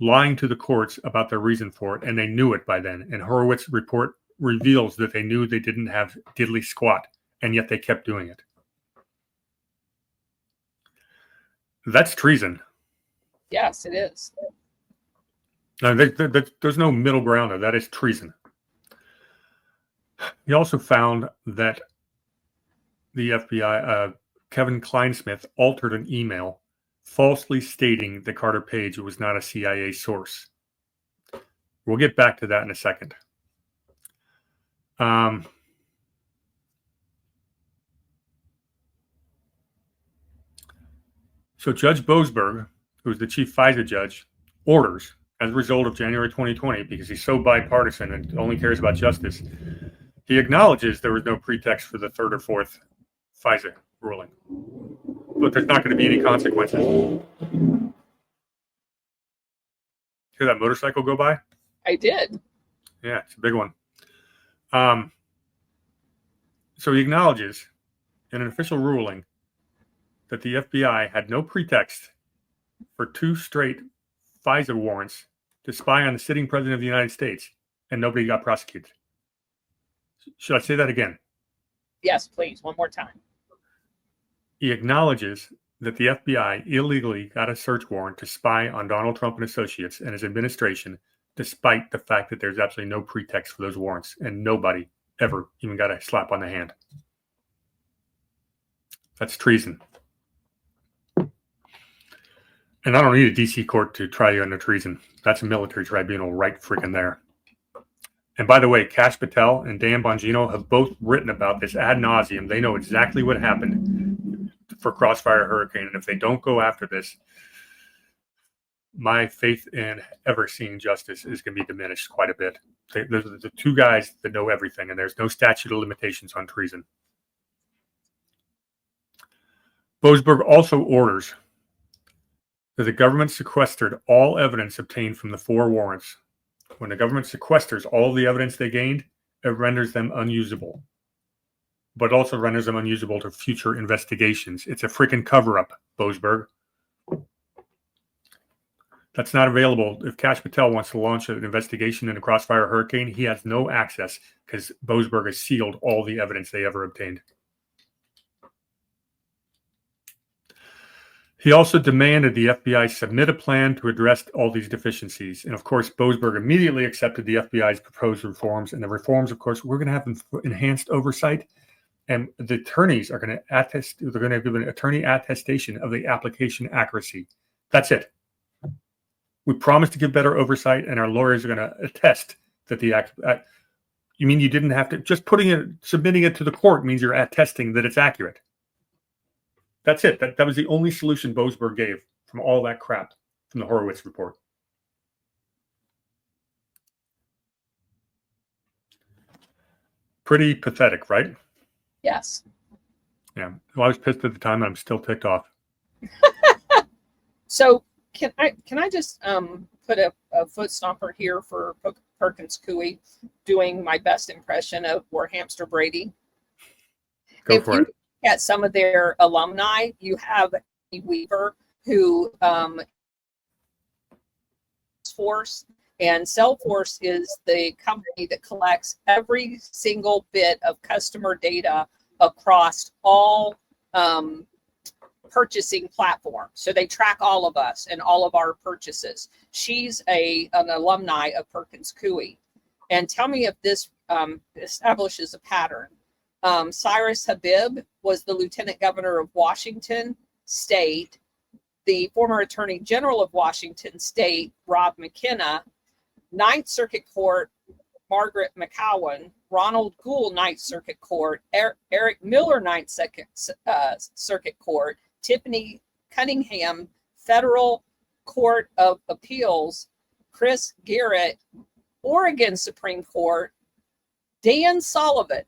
lying to the courts about their reason for it, and they knew it by then. And Horowitz report reveals that they knew they didn't have diddly squat, and yet they kept doing it. That's treason. Yes, it is. No, there's no middle ground there. That is treason. He also found that the FBI, Kevin Kleinsmith, altered an email falsely stating that Carter Page was not a CIA source. We'll get back to that in a second. So Judge Boasberg, who's the chief FISA judge, orders, as a result of January 2020, because he's so bipartisan and only cares about justice, he acknowledges there was no pretext for the third or fourth FISA ruling. But there's not going to be any consequences. Hear that motorcycle go by? I did. Yeah, it's a big one. So he acknowledges in an official ruling that the FBI had no pretext for 2 straight FISA warrants to spy on the sitting president of the United States, and nobody got prosecuted. Should I say that again? Yes, please. One more time. He acknowledges that the FBI illegally got a search warrant to spy on Donald Trump and associates and his administration, despite the fact that there's absolutely no pretext for those warrants, and nobody ever even got a slap on the hand. That's treason. And I don't need a DC court to try you under treason. That's a military tribunal right freaking there. And by the way, Kash Patel and Dan Bongino have both written about this ad nauseum. They know exactly what happened for Crossfire Hurricane. And if they don't go after this, my faith in ever seeing justice is going to be diminished quite a bit. Those are the 2 guys that know everything, and there's no statute of limitations on treason. Boasberg also orders that the government sequestered all evidence obtained from the 4 warrants. When the government sequesters all the evidence they gained, it renders them unusable, but also renders them unusable to future investigations. It's a freaking cover-up, Boasberg. That's not available. If Kash Patel wants to launch an investigation into Crossfire Hurricane, he has no access because Boasberg has sealed all the evidence they ever obtained. He also demanded the FBI submit a plan to address all these deficiencies. And of course, Boasberg immediately accepted the FBI's proposed reforms. And the reforms, of course, we're going to have enhanced oversight. And the attorneys are going to attest, they're going to give an attorney attestation of the application accuracy. That's it. We promise to give better oversight, and our lawyers are going to attest that the act. You mean you didn't have to, just submitting it to the court means you're attesting that it's accurate. That's it. That was the only solution Boasberg gave from all that crap from the Horowitz report. Pretty pathetic, right? Yes. Yeah. Well, I was pissed at the time, and I'm still ticked off. So can I just put a foot stomper here for Perkins Coie doing my best impression of Warhamster Brady? Go for it. At some of their alumni, you have Weaver, who Salesforce. And Salesforce is the company that collects every single bit of customer data across all purchasing platforms. So they track all of us and all of our purchases. She's an alumni of Perkins Coie. And tell me if this establishes a pattern. Cyrus Habib was the Lieutenant Governor of Washington State. The former Attorney General of Washington State, Rob McKenna, Ninth Circuit Court, Margaret McCowan, Ronald Gould, Ninth Circuit Court, Eric Miller, Ninth Circuit Court, Tiffany Cunningham, Federal Court of Appeals, Chris Garrett, Oregon Supreme Court, Dan Sullivan.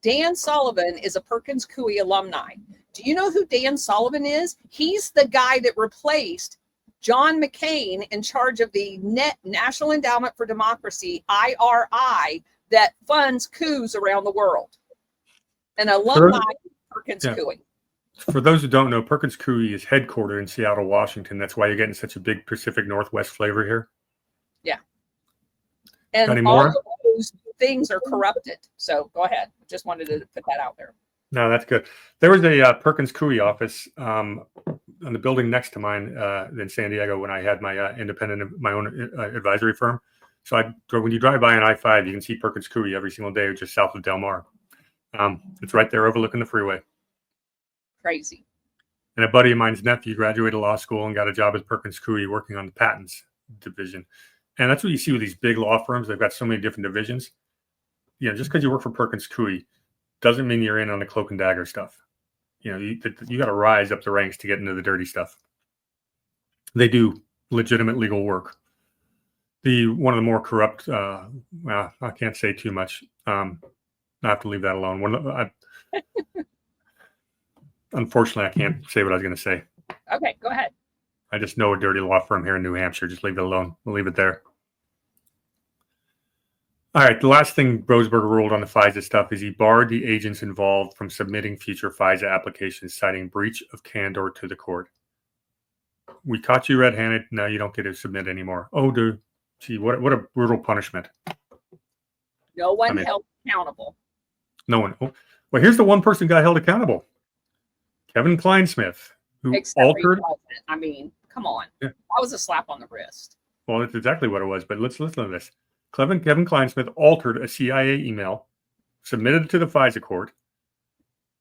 Dan Sullivan is a Perkins Coie alumni. Do you know who Dan Sullivan is? He's the guy that replaced John McCain in charge of the National Endowment for Democracy, IRI, that funds coups around the world. An alumni of Perkins Coie. For those who don't know, Perkins Coie is headquartered in Seattle, Washington. That's why you're getting such a big Pacific Northwest flavor here. Yeah. And all of those things are corrupted. So go ahead. Just wanted to put that out there. No, that's good. There was a Perkins Coie office on the building next to mine in San Diego when I had my my own advisory firm. So when you drive by on I-5, you can see Perkins Coie every single day, just south of Del Mar. It's right there overlooking the freeway. Crazy. And a buddy of mine's nephew graduated law school and got a job at Perkins Coie working on the patents division. And that's what you see with these big law firms. They've got so many different divisions. You know, just because you work for Perkins Coie doesn't mean you're in on the cloak and dagger stuff. You know, you got to rise up the ranks to get into the dirty stuff. They do legitimate legal work. One of the more corrupt, well, I can't say too much. I have to leave that alone. Unfortunately, I can't say what I was going to say. Okay, go ahead. I just know a dirty law firm here in New Hampshire. Just leave it alone. We'll leave it there. All right. The last thing Boasberg ruled on the FISA stuff is he barred the agents involved from submitting future FISA applications, citing breach of candor to the court. We caught you red-handed. Now you don't get to submit anymore. Oh, dude. Gee, what a brutal punishment. No one held accountable. No one. Oh, well, here's the one person who got held accountable. Kevin Kleinsmith, who altered. I mean, come on. Yeah. That was a slap on the wrist. Well, that's exactly what it was. But let's listen to this. Kevin Kleinsmith altered a CIA email, submitted it to the FISA court,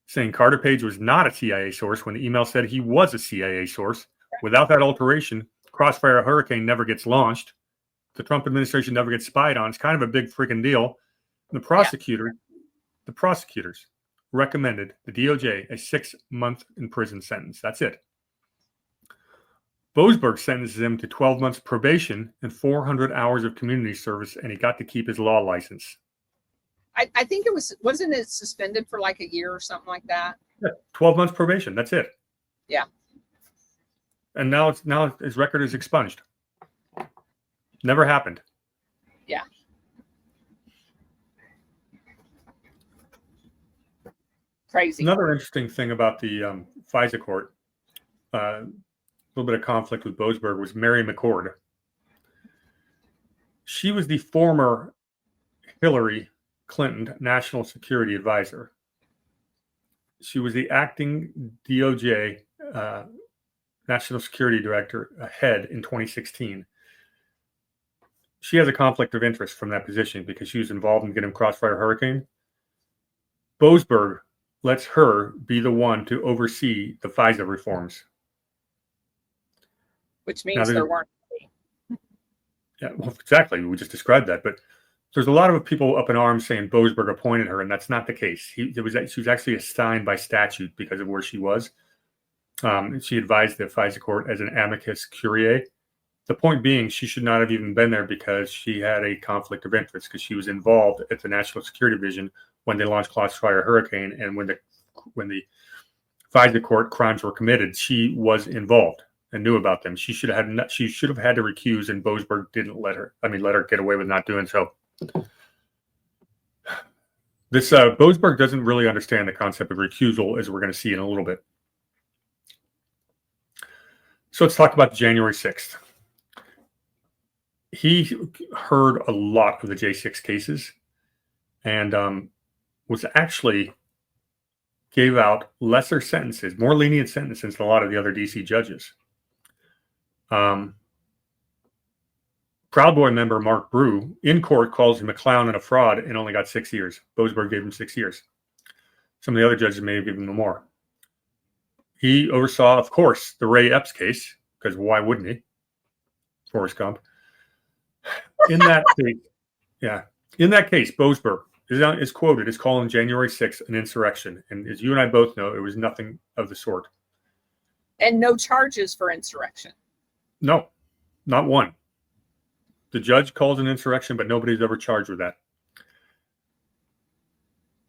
saying Carter Page was not a CIA source when the email said he was a CIA source. Right. Without that alteration, Crossfire Hurricane never gets launched. The Trump administration never gets spied on. It's kind of a big freaking deal. The prosecutors recommended the DOJ a 6-month in prison sentence. That's it. Boasberg sentences him to 12 months probation and 400 hours of community service, and he got to keep his law license. I think wasn't it suspended for like a year or something like that? Yeah, 12 months probation. That's it. Yeah. And now his record is expunged. Never happened. Yeah. Crazy. Another interesting thing about the FISA court, a little bit of conflict with Boasberg, was Mary McCord. She was the former Hillary Clinton National Security Advisor. She was the acting DOJ National Security Director head in 2016. She has a conflict of interest from that position because she was involved in getting Crossfire Hurricane. Boasberg lets her be the one to oversee the FISA reforms. Which means there weren't. Yeah, well, exactly. We just described that. But there's a lot of people up in arms saying Boasberg appointed her, and that's not the case. She was actually assigned by statute because of where she was. She advised the FISA court as an amicus curiae. The point being, she should not have even been there because she had a conflict of interest because she was involved at the National Security Division when they launched Crossfire Hurricane, and when the FISA court crimes were committed, she was involved and knew about them. She should have had to recuse, and Boasberg didn't let her get away with not doing so. This Boasberg doesn't really understand the concept of recusal, as we're going to see in a little bit. So let's talk about January 6th. he heard a lot of the J6 cases and was actually gave out lesser sentences, more lenient sentences than a lot of the other DC judges. Proud Boy member Mark Brew in court calls him a clown and a fraud and only got 6 years. Boasberg gave him 6 years. Some of the other judges may have given him more. He oversaw, of course, the Ray Epps case, because why wouldn't he? Forrest Gump. In that case, Boasberg is quoted as calling January 6th an insurrection. And as you and I both know, it was nothing of the sort. And no charges for insurrection. No, not one. The judge calls an insurrection, but nobody's ever charged with that.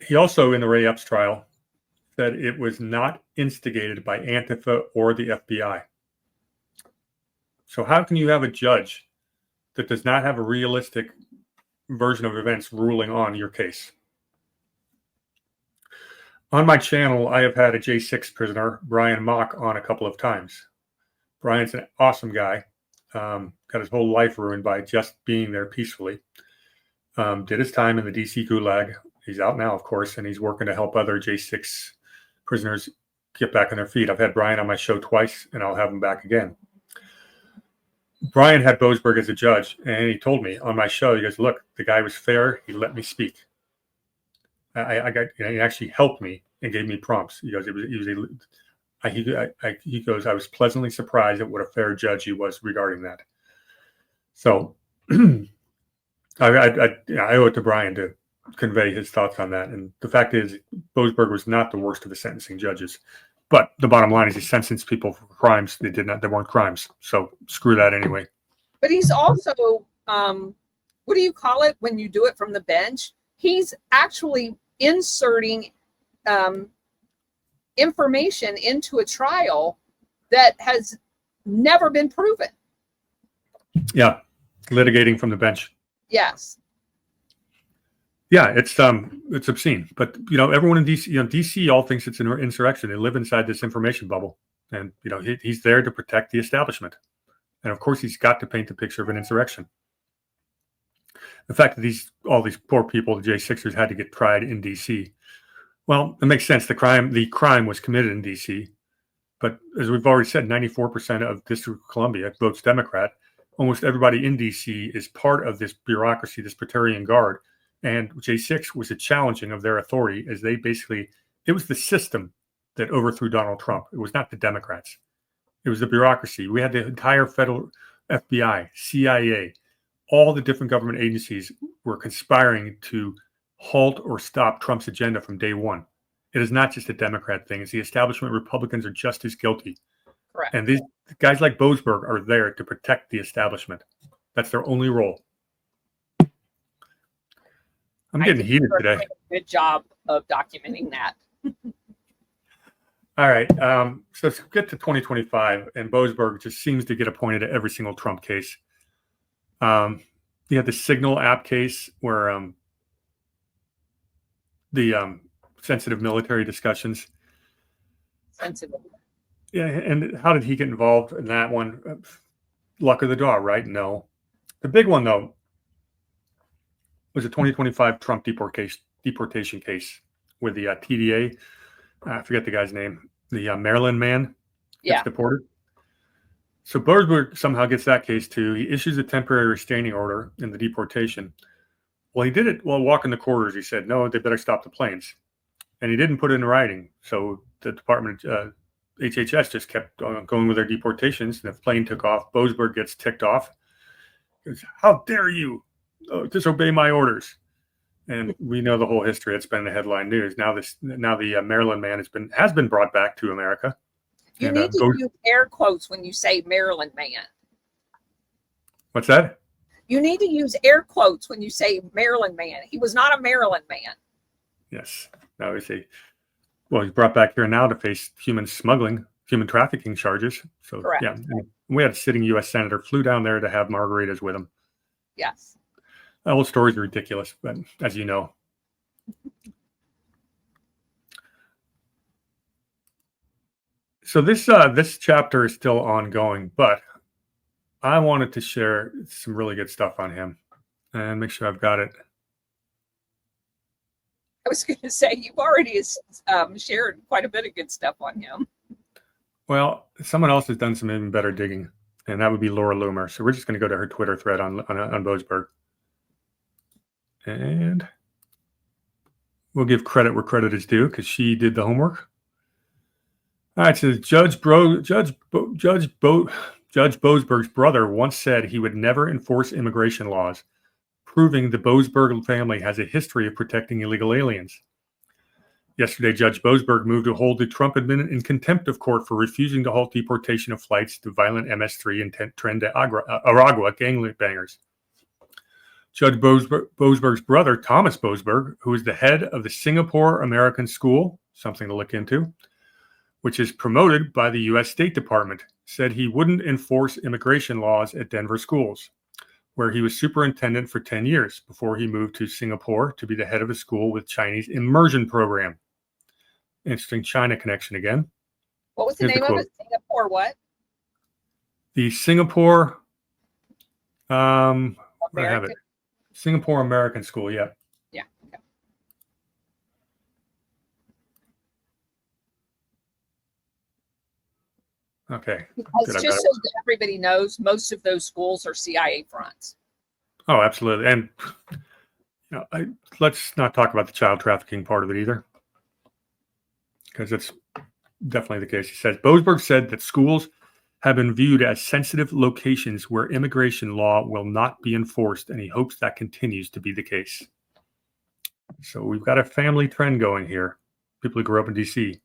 He also, in the Ray Epps trial, said it was not instigated by Antifa or the FBI. So how can you have a judge that does not have a realistic version of events ruling on your case? On my channel, I have had a J6 prisoner, Brian Mock, on a couple of times. Brian's an awesome guy. Got his whole life ruined by just being there peacefully. Did his time in the DC Gulag. He's out now, of course, and he's working to help other J6 prisoners get back on their feet. I've had Brian on my show twice, and I'll have him back again. Brian had Boasberg as a judge, and he told me on my show, he goes, look, the guy was fair. He let me speak. He actually helped me and gave me prompts. He goes, he goes, I was pleasantly surprised at what a fair judge he was regarding that. So I owe it to Brian to convey his thoughts on that. And the fact is, Boasberg was not the worst of the sentencing judges. But the bottom line is he sentenced people for crimes they weren't crimes. So screw that anyway. But he's also, what do you call it when you do it from the bench? He's actually inserting information into a trial that has never been proven. Yeah, litigating from the bench. Yes. Yeah, it's obscene. But everyone in DC, DC all thinks it's an insurrection. They live inside this information bubble, and he's there to protect the establishment, and of course he's got to paint the picture of an insurrection. The fact that all these poor people, the J6ers, had to get tried in DC. Well, it makes sense. The crime was committed in DC, but as we've already said, 94% of District of Columbia votes Democrat. Almost everybody in DC is part of this bureaucracy, this Praetorian Guard. And J6 was a challenging of their authority, as it was the system that overthrew Donald Trump. It was not the Democrats. It was the bureaucracy. We had the entire federal FBI, CIA, all the different government agencies were conspiring to halt or stop Trump's agenda from day one. It is not just a Democrat thing. It's the establishment. Republicans are just as guilty. Correct. And these guys like Boasberg are there to protect the establishment. That's their only role. I'm getting heated today. Good job of documenting that. All right. So let's get to 2025, and Boasberg just seems to get appointed to every single Trump case. You had the Signal app case where the sensitive military discussions. Sensitive. Yeah, and how did he get involved in that one? Luck of the draw, right? No. The big one, though, was a 2025 Trump deportation case with the TDA. I forget the guy's name. The Maryland man gets deported. So Boasberg somehow gets that case too. He issues a temporary restraining order in the deportation. Well, he did it while walking the corridors. He said, no, they better stop the planes. And he didn't put it in writing. So the department, HHS, just kept going with their deportations. And the plane took off. Boasberg gets ticked off. He goes, how dare you disobey my orders? And we know the whole history. It's been the headline news. Now the Maryland man has been brought back to America. You need to use air quotes when you say Maryland man. What's that? You need to use air quotes when you say Maryland man. He was not a Maryland man. Yes. Now we say, well, he's brought back here now to face human trafficking charges. So correct. Yeah, and we had a sitting U.S. senator flew down there to have margaritas with him. Yes. The whole story is ridiculous, but as you know. So this chapter is still ongoing, but I wanted to share some really good stuff on him and make sure I've got it. I was going to say, you've already shared quite a bit of good stuff on him. Well, someone else has done some even better digging, and that would be Laura Loomer. So we're just going to go to her Twitter thread on Boasberg. And we'll give credit where credit is due because she did the homework. All right, so Judge Boasberg's brother once said he would never enforce immigration laws, proving the Boasberg family has a history of protecting illegal aliens. Yesterday, Judge Boasberg moved to hold the Trump administration in contempt of court for refusing to halt deportation of flights to violent MS-3 and Tren de Aragua gangbangers. Judge Boasberg's brother, Thomas Boasberg, who is the head of the Singapore American School, something to look into, which is promoted by the U.S. State Department, said he wouldn't enforce immigration laws at Denver schools, where he was superintendent for 10 years before he moved to Singapore to be the head of a school with Chinese immersion program. Interesting China connection again. What was the name of it? Singapore what? The Singapore, I have it. Singapore American School, yeah. Yeah. Okay. Because just so that everybody knows, most of those schools are CIA fronts. Oh, absolutely. And let's not talk about the child trafficking part of it either, because it's definitely the case. He says, Boasberg said that schools have been viewed as sensitive locations where immigration law will not be enforced, and he hopes that continues to be the case. So we've got a family trend going here. People who grew up in D.C.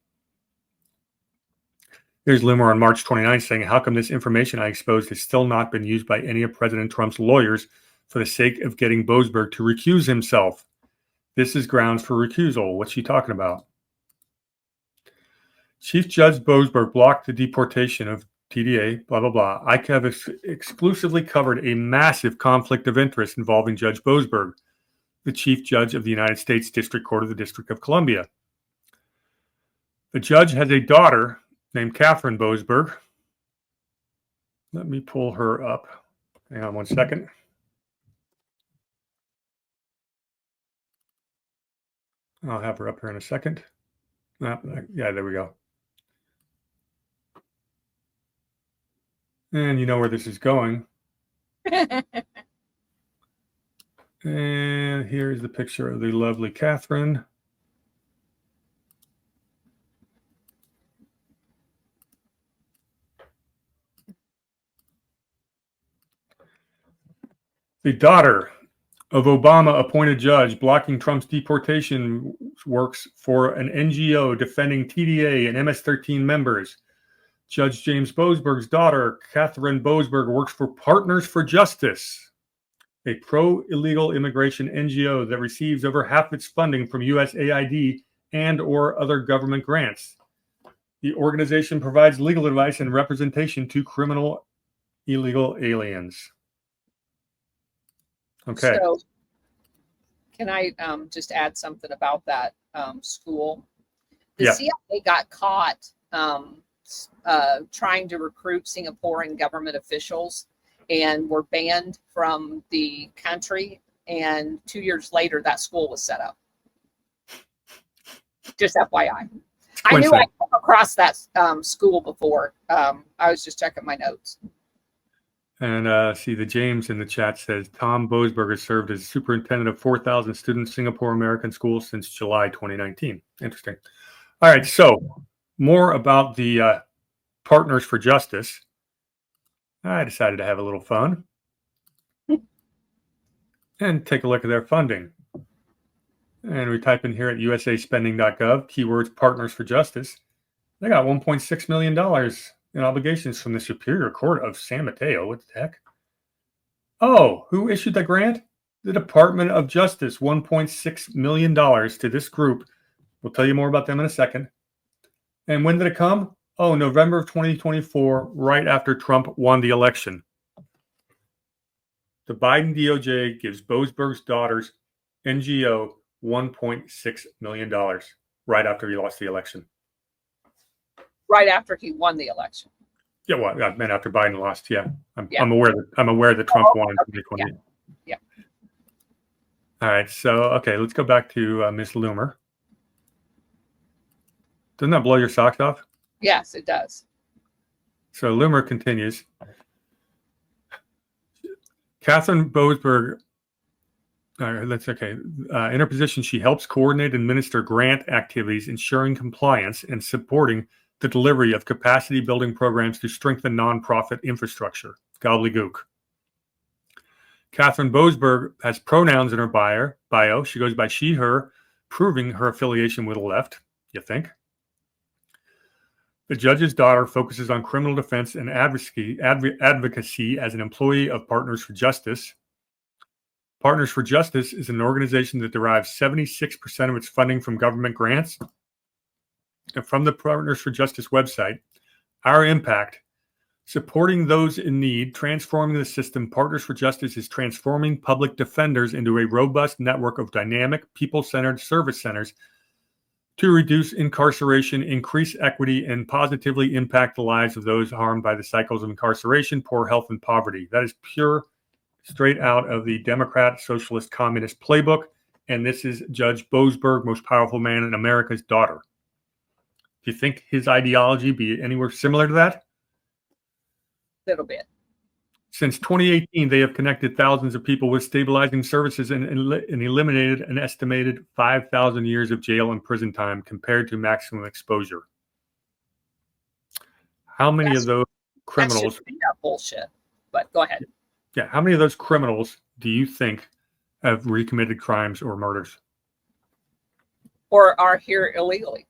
Here's Loomer on March 29th saying, how come this information I exposed has still not been used by any of President Trump's lawyers for the sake of getting Boasberg to recuse himself? This is grounds for recusal. What's she talking about? Chief Judge Boasberg blocked the deportation of TDA, blah, blah, blah. I have exclusively covered a massive conflict of interest involving Judge Boasberg, the Chief Judge of the United States District Court of the District of Columbia. The judge has a daughter named Catherine Boasberg. Let me pull her up. Hang on one second. I'll have her up here in a second. Yeah, there we go. And you know where this is going. And here's the picture of the lovely Catherine. The daughter of Obama-appointed judge blocking Trump's deportation works for an NGO defending TDA and MS-13 members. Judge James Boasberg's daughter, Catherine Boasberg, works for Partners for Justice, a pro-illegal immigration NGO that receives over half its funding from USAID and or other government grants. The organization provides legal advice and representation to criminal illegal aliens. Okay. So can I just add something about that school? The CIA got caught trying to recruit Singaporean government officials and were banned from the country. And 2 years later, that school was set up. Just FYI. I knew I'd come across that school before. I was just checking my notes. And see, the James in the chat says, Tom Boasberg has served as superintendent of 4,000 student Singapore American schools since July 2019. Interesting. All right, so more about the Partners for Justice. I decided to have a little fun and take a look at their funding. And we type in here at usaspending.gov, keywords Partners for Justice. They got $1.6 million in obligations from the Superior Court of San Mateo. What the heck? Oh, who issued the grant? The Department of Justice, $1.6 million to this group. We'll tell you more about them in a second. And when did it come? Oh, November of 2024, right after Trump won the election. The Biden DOJ gives Boasberg's daughter's NGO $1.6 million right after he lost the election. Right after he won the election. Yeah, well, I meant after Biden lost. Yeah, Yeah. I'm aware that Trump won in Okay. 2020. Yeah. All right, so okay, let's go back to Miss Loomer. Doesn't that blow your socks off? Yes, it does. So Loomer continues. Catherine Boasberg, that's okay. In her position, she helps coordinate and administer grant activities, ensuring compliance and supporting the delivery of capacity building programs to strengthen nonprofit infrastructure. Gobbledygook. Catherine Boasberg has pronouns in her bio. She goes by she, her, proving her affiliation with the left, you think. The judge's daughter focuses on criminal defense and advocacy as an employee of Partners for Justice. Partners for Justice is an organization that derives 76% of its funding from government grants. And from the Partners for Justice website, our impact, supporting those in need, transforming the system. Partners for Justice is transforming public defenders into a robust network of dynamic, people-centered service centers to reduce incarceration, increase equity, and positively impact the lives of those harmed by the cycles of incarceration, poor health, and poverty. That is pure, straight out of the Democrat, Socialist, Communist playbook. And this is Judge Boasberg, most powerful man in America's daughter. Do you think his ideology be anywhere similar to that? Little bit. Since 2018, they have connected thousands of people with stabilizing services and eliminated an estimated 5,000 years of jail and prison time compared to maximum exposure. How many of those criminals? That should be that bullshit. But go ahead. Yeah, how many of those criminals do you think have recommitted crimes or murders? Or are here illegally?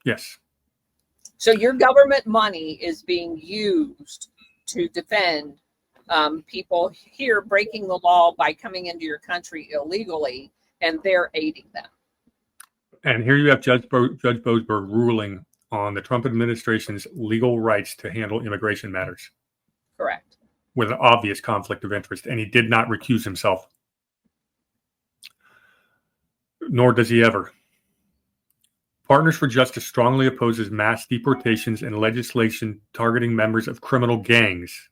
Yes. So your government money is being used to defend people here breaking the law by coming into your country illegally, and they're aiding them. And here you have Judge Boasberg ruling on the Trump administration's legal rights to handle immigration matters. Correct. With an obvious conflict of interest, and he did not recuse himself. Nor does he ever. Partners for Justice strongly opposes mass deportations and legislation targeting members of criminal gangs,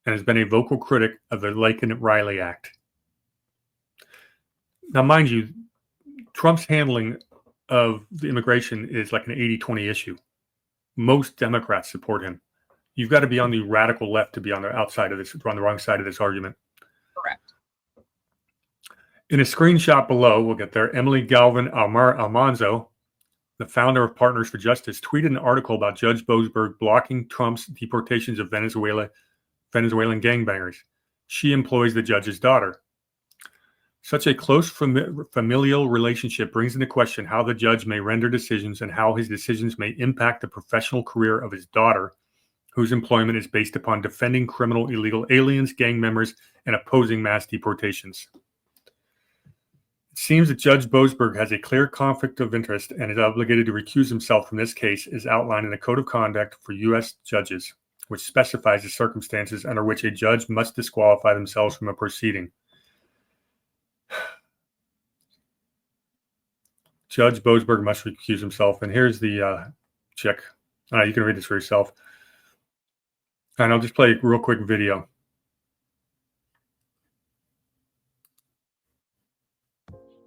and has been a vocal critic of the Laken-Riley Act. Now, mind you, Trump's handling of the immigration is like an 80-20 issue. Most Democrats support him. You've got to be on the radical left to be on the outside of this, on the wrong side of this argument. Correct. In a screenshot below, we'll get there, Emily Galvin Almanzo, the founder of Partners for Justice, tweeted an article about Judge Boasberg blocking Trump's deportations of Venezuelan gangbangers. She employs the judge's daughter. Such a close familial relationship brings into question how the judge may render decisions and how his decisions may impact the professional career of his daughter, whose employment is based upon defending criminal illegal aliens, gang members, and opposing mass deportations. It seems that Judge Boasberg has a clear conflict of interest and is obligated to recuse himself from this case, as outlined in the Code of Conduct for U.S. judges, which specifies the circumstances under which a judge must disqualify themselves from a proceeding. Judge Boasberg must recuse himself. And here's the check. You can read this for yourself. And I'll just play a real quick video.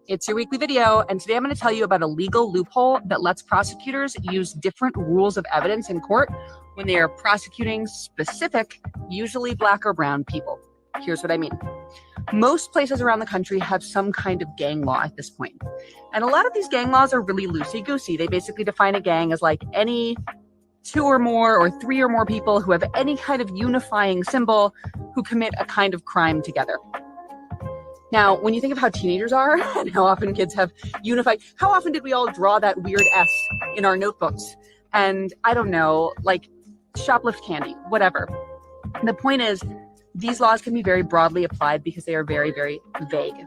It's your weekly video, and today I'm going to tell you about a legal loophole that lets prosecutors use different rules of evidence in court when they are prosecuting specific, usually Black or brown people. Here's what I mean. Most places around the country have some kind of gang law at this point. And a lot of these gang laws are really loosey-goosey. They basically define a gang as like any 2 or more or 3 or more people who have any kind of unifying symbol who commit a kind of crime together. Now, when you think of how teenagers are and how often kids have unified, how often did we all draw that weird S in our notebooks? And I don't know, like shoplift candy, whatever. The point is, these laws can be very broadly applied because they are very, very vague.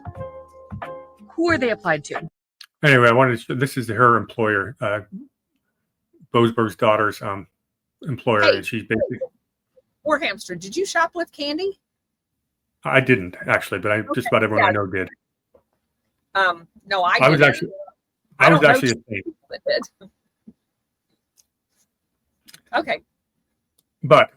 Who are they applied to? Anyway, this is her employer, Boasberg's daughter's employer, Hey, and she's basically. Poor hamster, did you shoplift candy? I didn't actually, but just about everyone I know did. No, I was didn't. I was don't actually know a thief. that did. Okay. But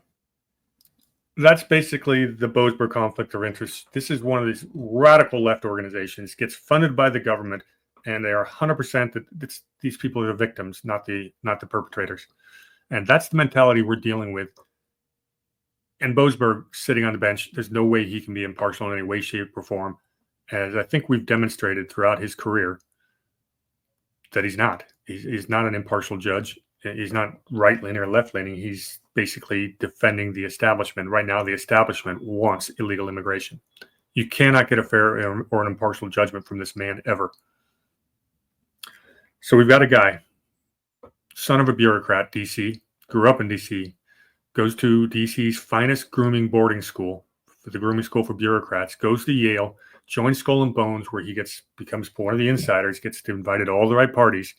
That's basically the Boasberg conflict of interest. This is one of these radical left organizations, gets funded by the government, and they are 100% that these people are the victims, not the perpetrators. And that's the mentality we're dealing with. And Boasberg sitting on the bench, there's no way he can be impartial in any way, shape, or form, as I think we've demonstrated throughout his career that he's not. He's not an impartial judge. He's not right-leaning or left-leaning. He's basically defending the establishment. Right now, the establishment wants illegal immigration. You cannot get a fair or an impartial judgment from this man ever. So we've got a guy, son of a bureaucrat, D.C., grew up in D.C., goes to D.C.'s finest grooming boarding school, the grooming school for bureaucrats, goes to Yale, joins Skull and Bones, where he becomes one of the insiders, gets invited to all the right parties,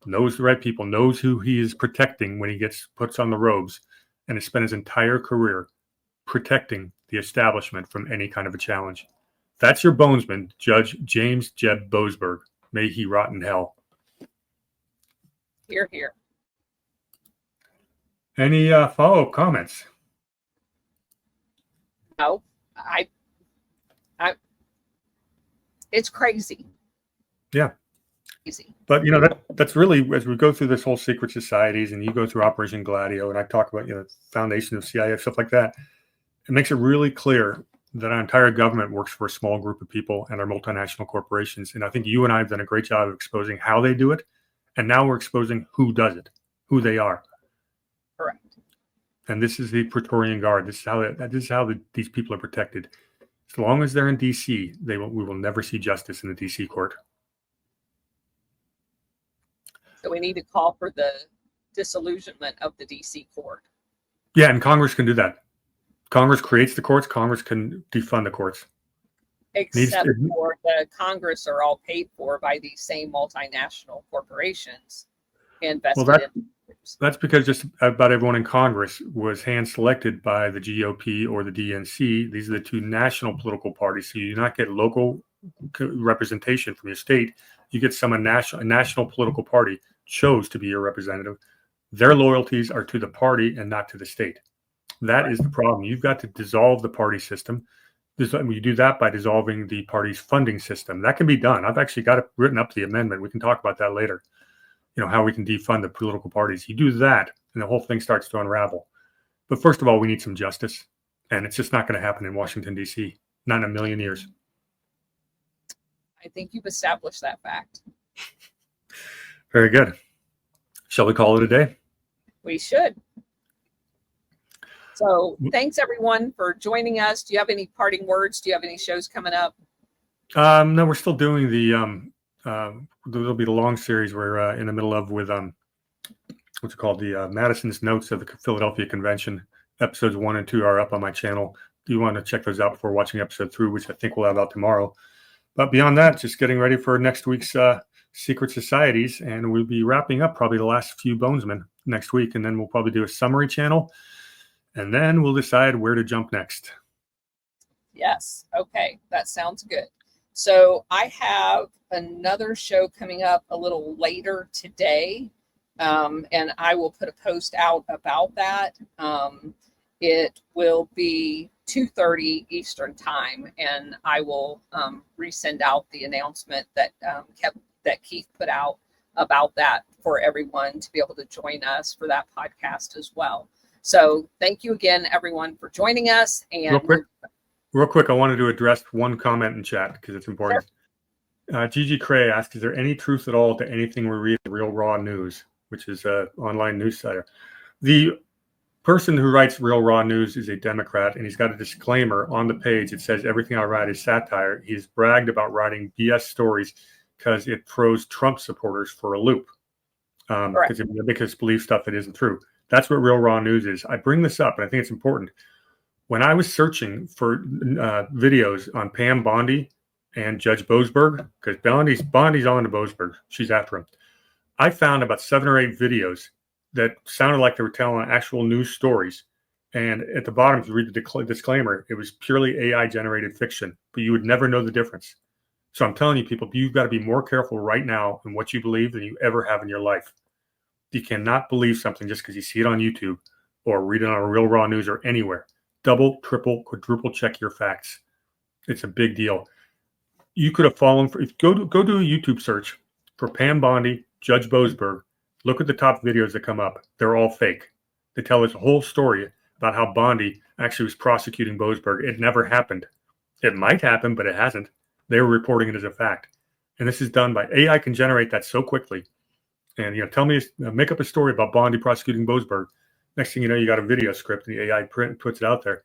knows the right people, knows who he is protecting when he puts on the robes, and has spent his entire career protecting the establishment from any kind of a challenge. That's your bonesman, Judge James Jeb Boasberg. May he rot in hell. Hear, hear. Any follow-up comments? No, I, it's crazy. Yeah. Crazy. But, that's really, as we go through this whole secret societies and you go through Operation Gladio, and I talk about, foundation of CIA, stuff like that, it makes it really clear that our entire government works for a small group of people and our multinational corporations. And I think you and I have done a great job of exposing how they do it. And now we're exposing who does it, who they are. Correct. And this is the Praetorian Guard. This is how these people are protected. As long as they're in D.C., we will never see justice in the D.C. court. So we need to call for the disillusionment of the D.C. court. Yeah, and Congress can do that. Congress creates the courts. Congress can defund the courts. Except for the Congress are all paid for by these same multinational corporations invested in. That's because just about everyone in Congress was hand-selected by the GOP or the DNC. These are the two national political parties. So you do not get local representation from your state. You get a national political party chose to be your representative. Their loyalties are to the party and not to the state. That is the problem. You've got to dissolve the party system. You do that by dissolving the party's funding system. That can be done. I've actually got it written up, the amendment. We can talk about that later. How we can defund the political parties. You do that, and the whole thing starts to unravel. But first of all, we need some justice. And it's just not going to happen in Washington, D.C. Not in a million years. I think you've established that fact. Very good. Shall we call it a day? We should. So thanks, everyone, for joining us. Do you have any parting words? Do you have any shows coming up? No, we're still doing there'll be the long series we're in the middle of with what's it called, the Madison's Notes of the Philadelphia Convention. Episodes 1 and 2 are up on my channel. You want to check those out before watching episode 3, which I think we'll have out tomorrow. But beyond that, just getting ready for next week's Secret Societies, and we'll be wrapping up probably the last few Bonesmen next week, and then we'll probably do a summary channel, and then we'll decide where to jump next. Yes. Okay. That sounds good. So I have another show coming up a little later today, and I will put a post out about that. It will be 2:30 Eastern time, and I will resend out the announcement that Keith put out about that for everyone to be able to join us for that podcast as well. So thank you again, everyone, for joining us. And real quick, I wanted to address one comment in chat because it's important. Sure. Gigi Cray asked, is there any truth at all to anything we read in Real Raw News, which is an online news site? The person who writes Real Raw News is a Democrat, and he's got a disclaimer on the page. It says everything I write is satire. He's bragged about writing BS stories because it throws Trump supporters for a loop because believe stuff that isn't true. That's what Real Raw News is. I bring this up, and I think it's important. When I was searching for videos on Pam Bondi and Judge Boasberg, because Bondi's on to Boasberg, she's after him, I found about 7 or 8 videos that sounded like they were telling actual news stories. And at the bottom, if you read the disclaimer, it was purely AI-generated fiction, but you would never know the difference. So I'm telling you, people, you've got to be more careful right now in what you believe than you ever have in your life. You cannot believe something just because you see it on YouTube or read it on Real Raw News or anywhere. double, triple, quadruple check your facts. It's a big deal. You could have fallen for, go do a YouTube search for Pam Bondi, Judge Boasberg. Look at the top videos that come up. They're all fake. They tell us a whole story about how Bondi actually was prosecuting Boasberg. It never happened. It might happen, but it hasn't. They were reporting it as a fact. And this is done by AI, can generate that so quickly. And, tell me, make up a story about Bondi prosecuting Boasberg. Next thing you know, you got a video script and the AI puts it out there.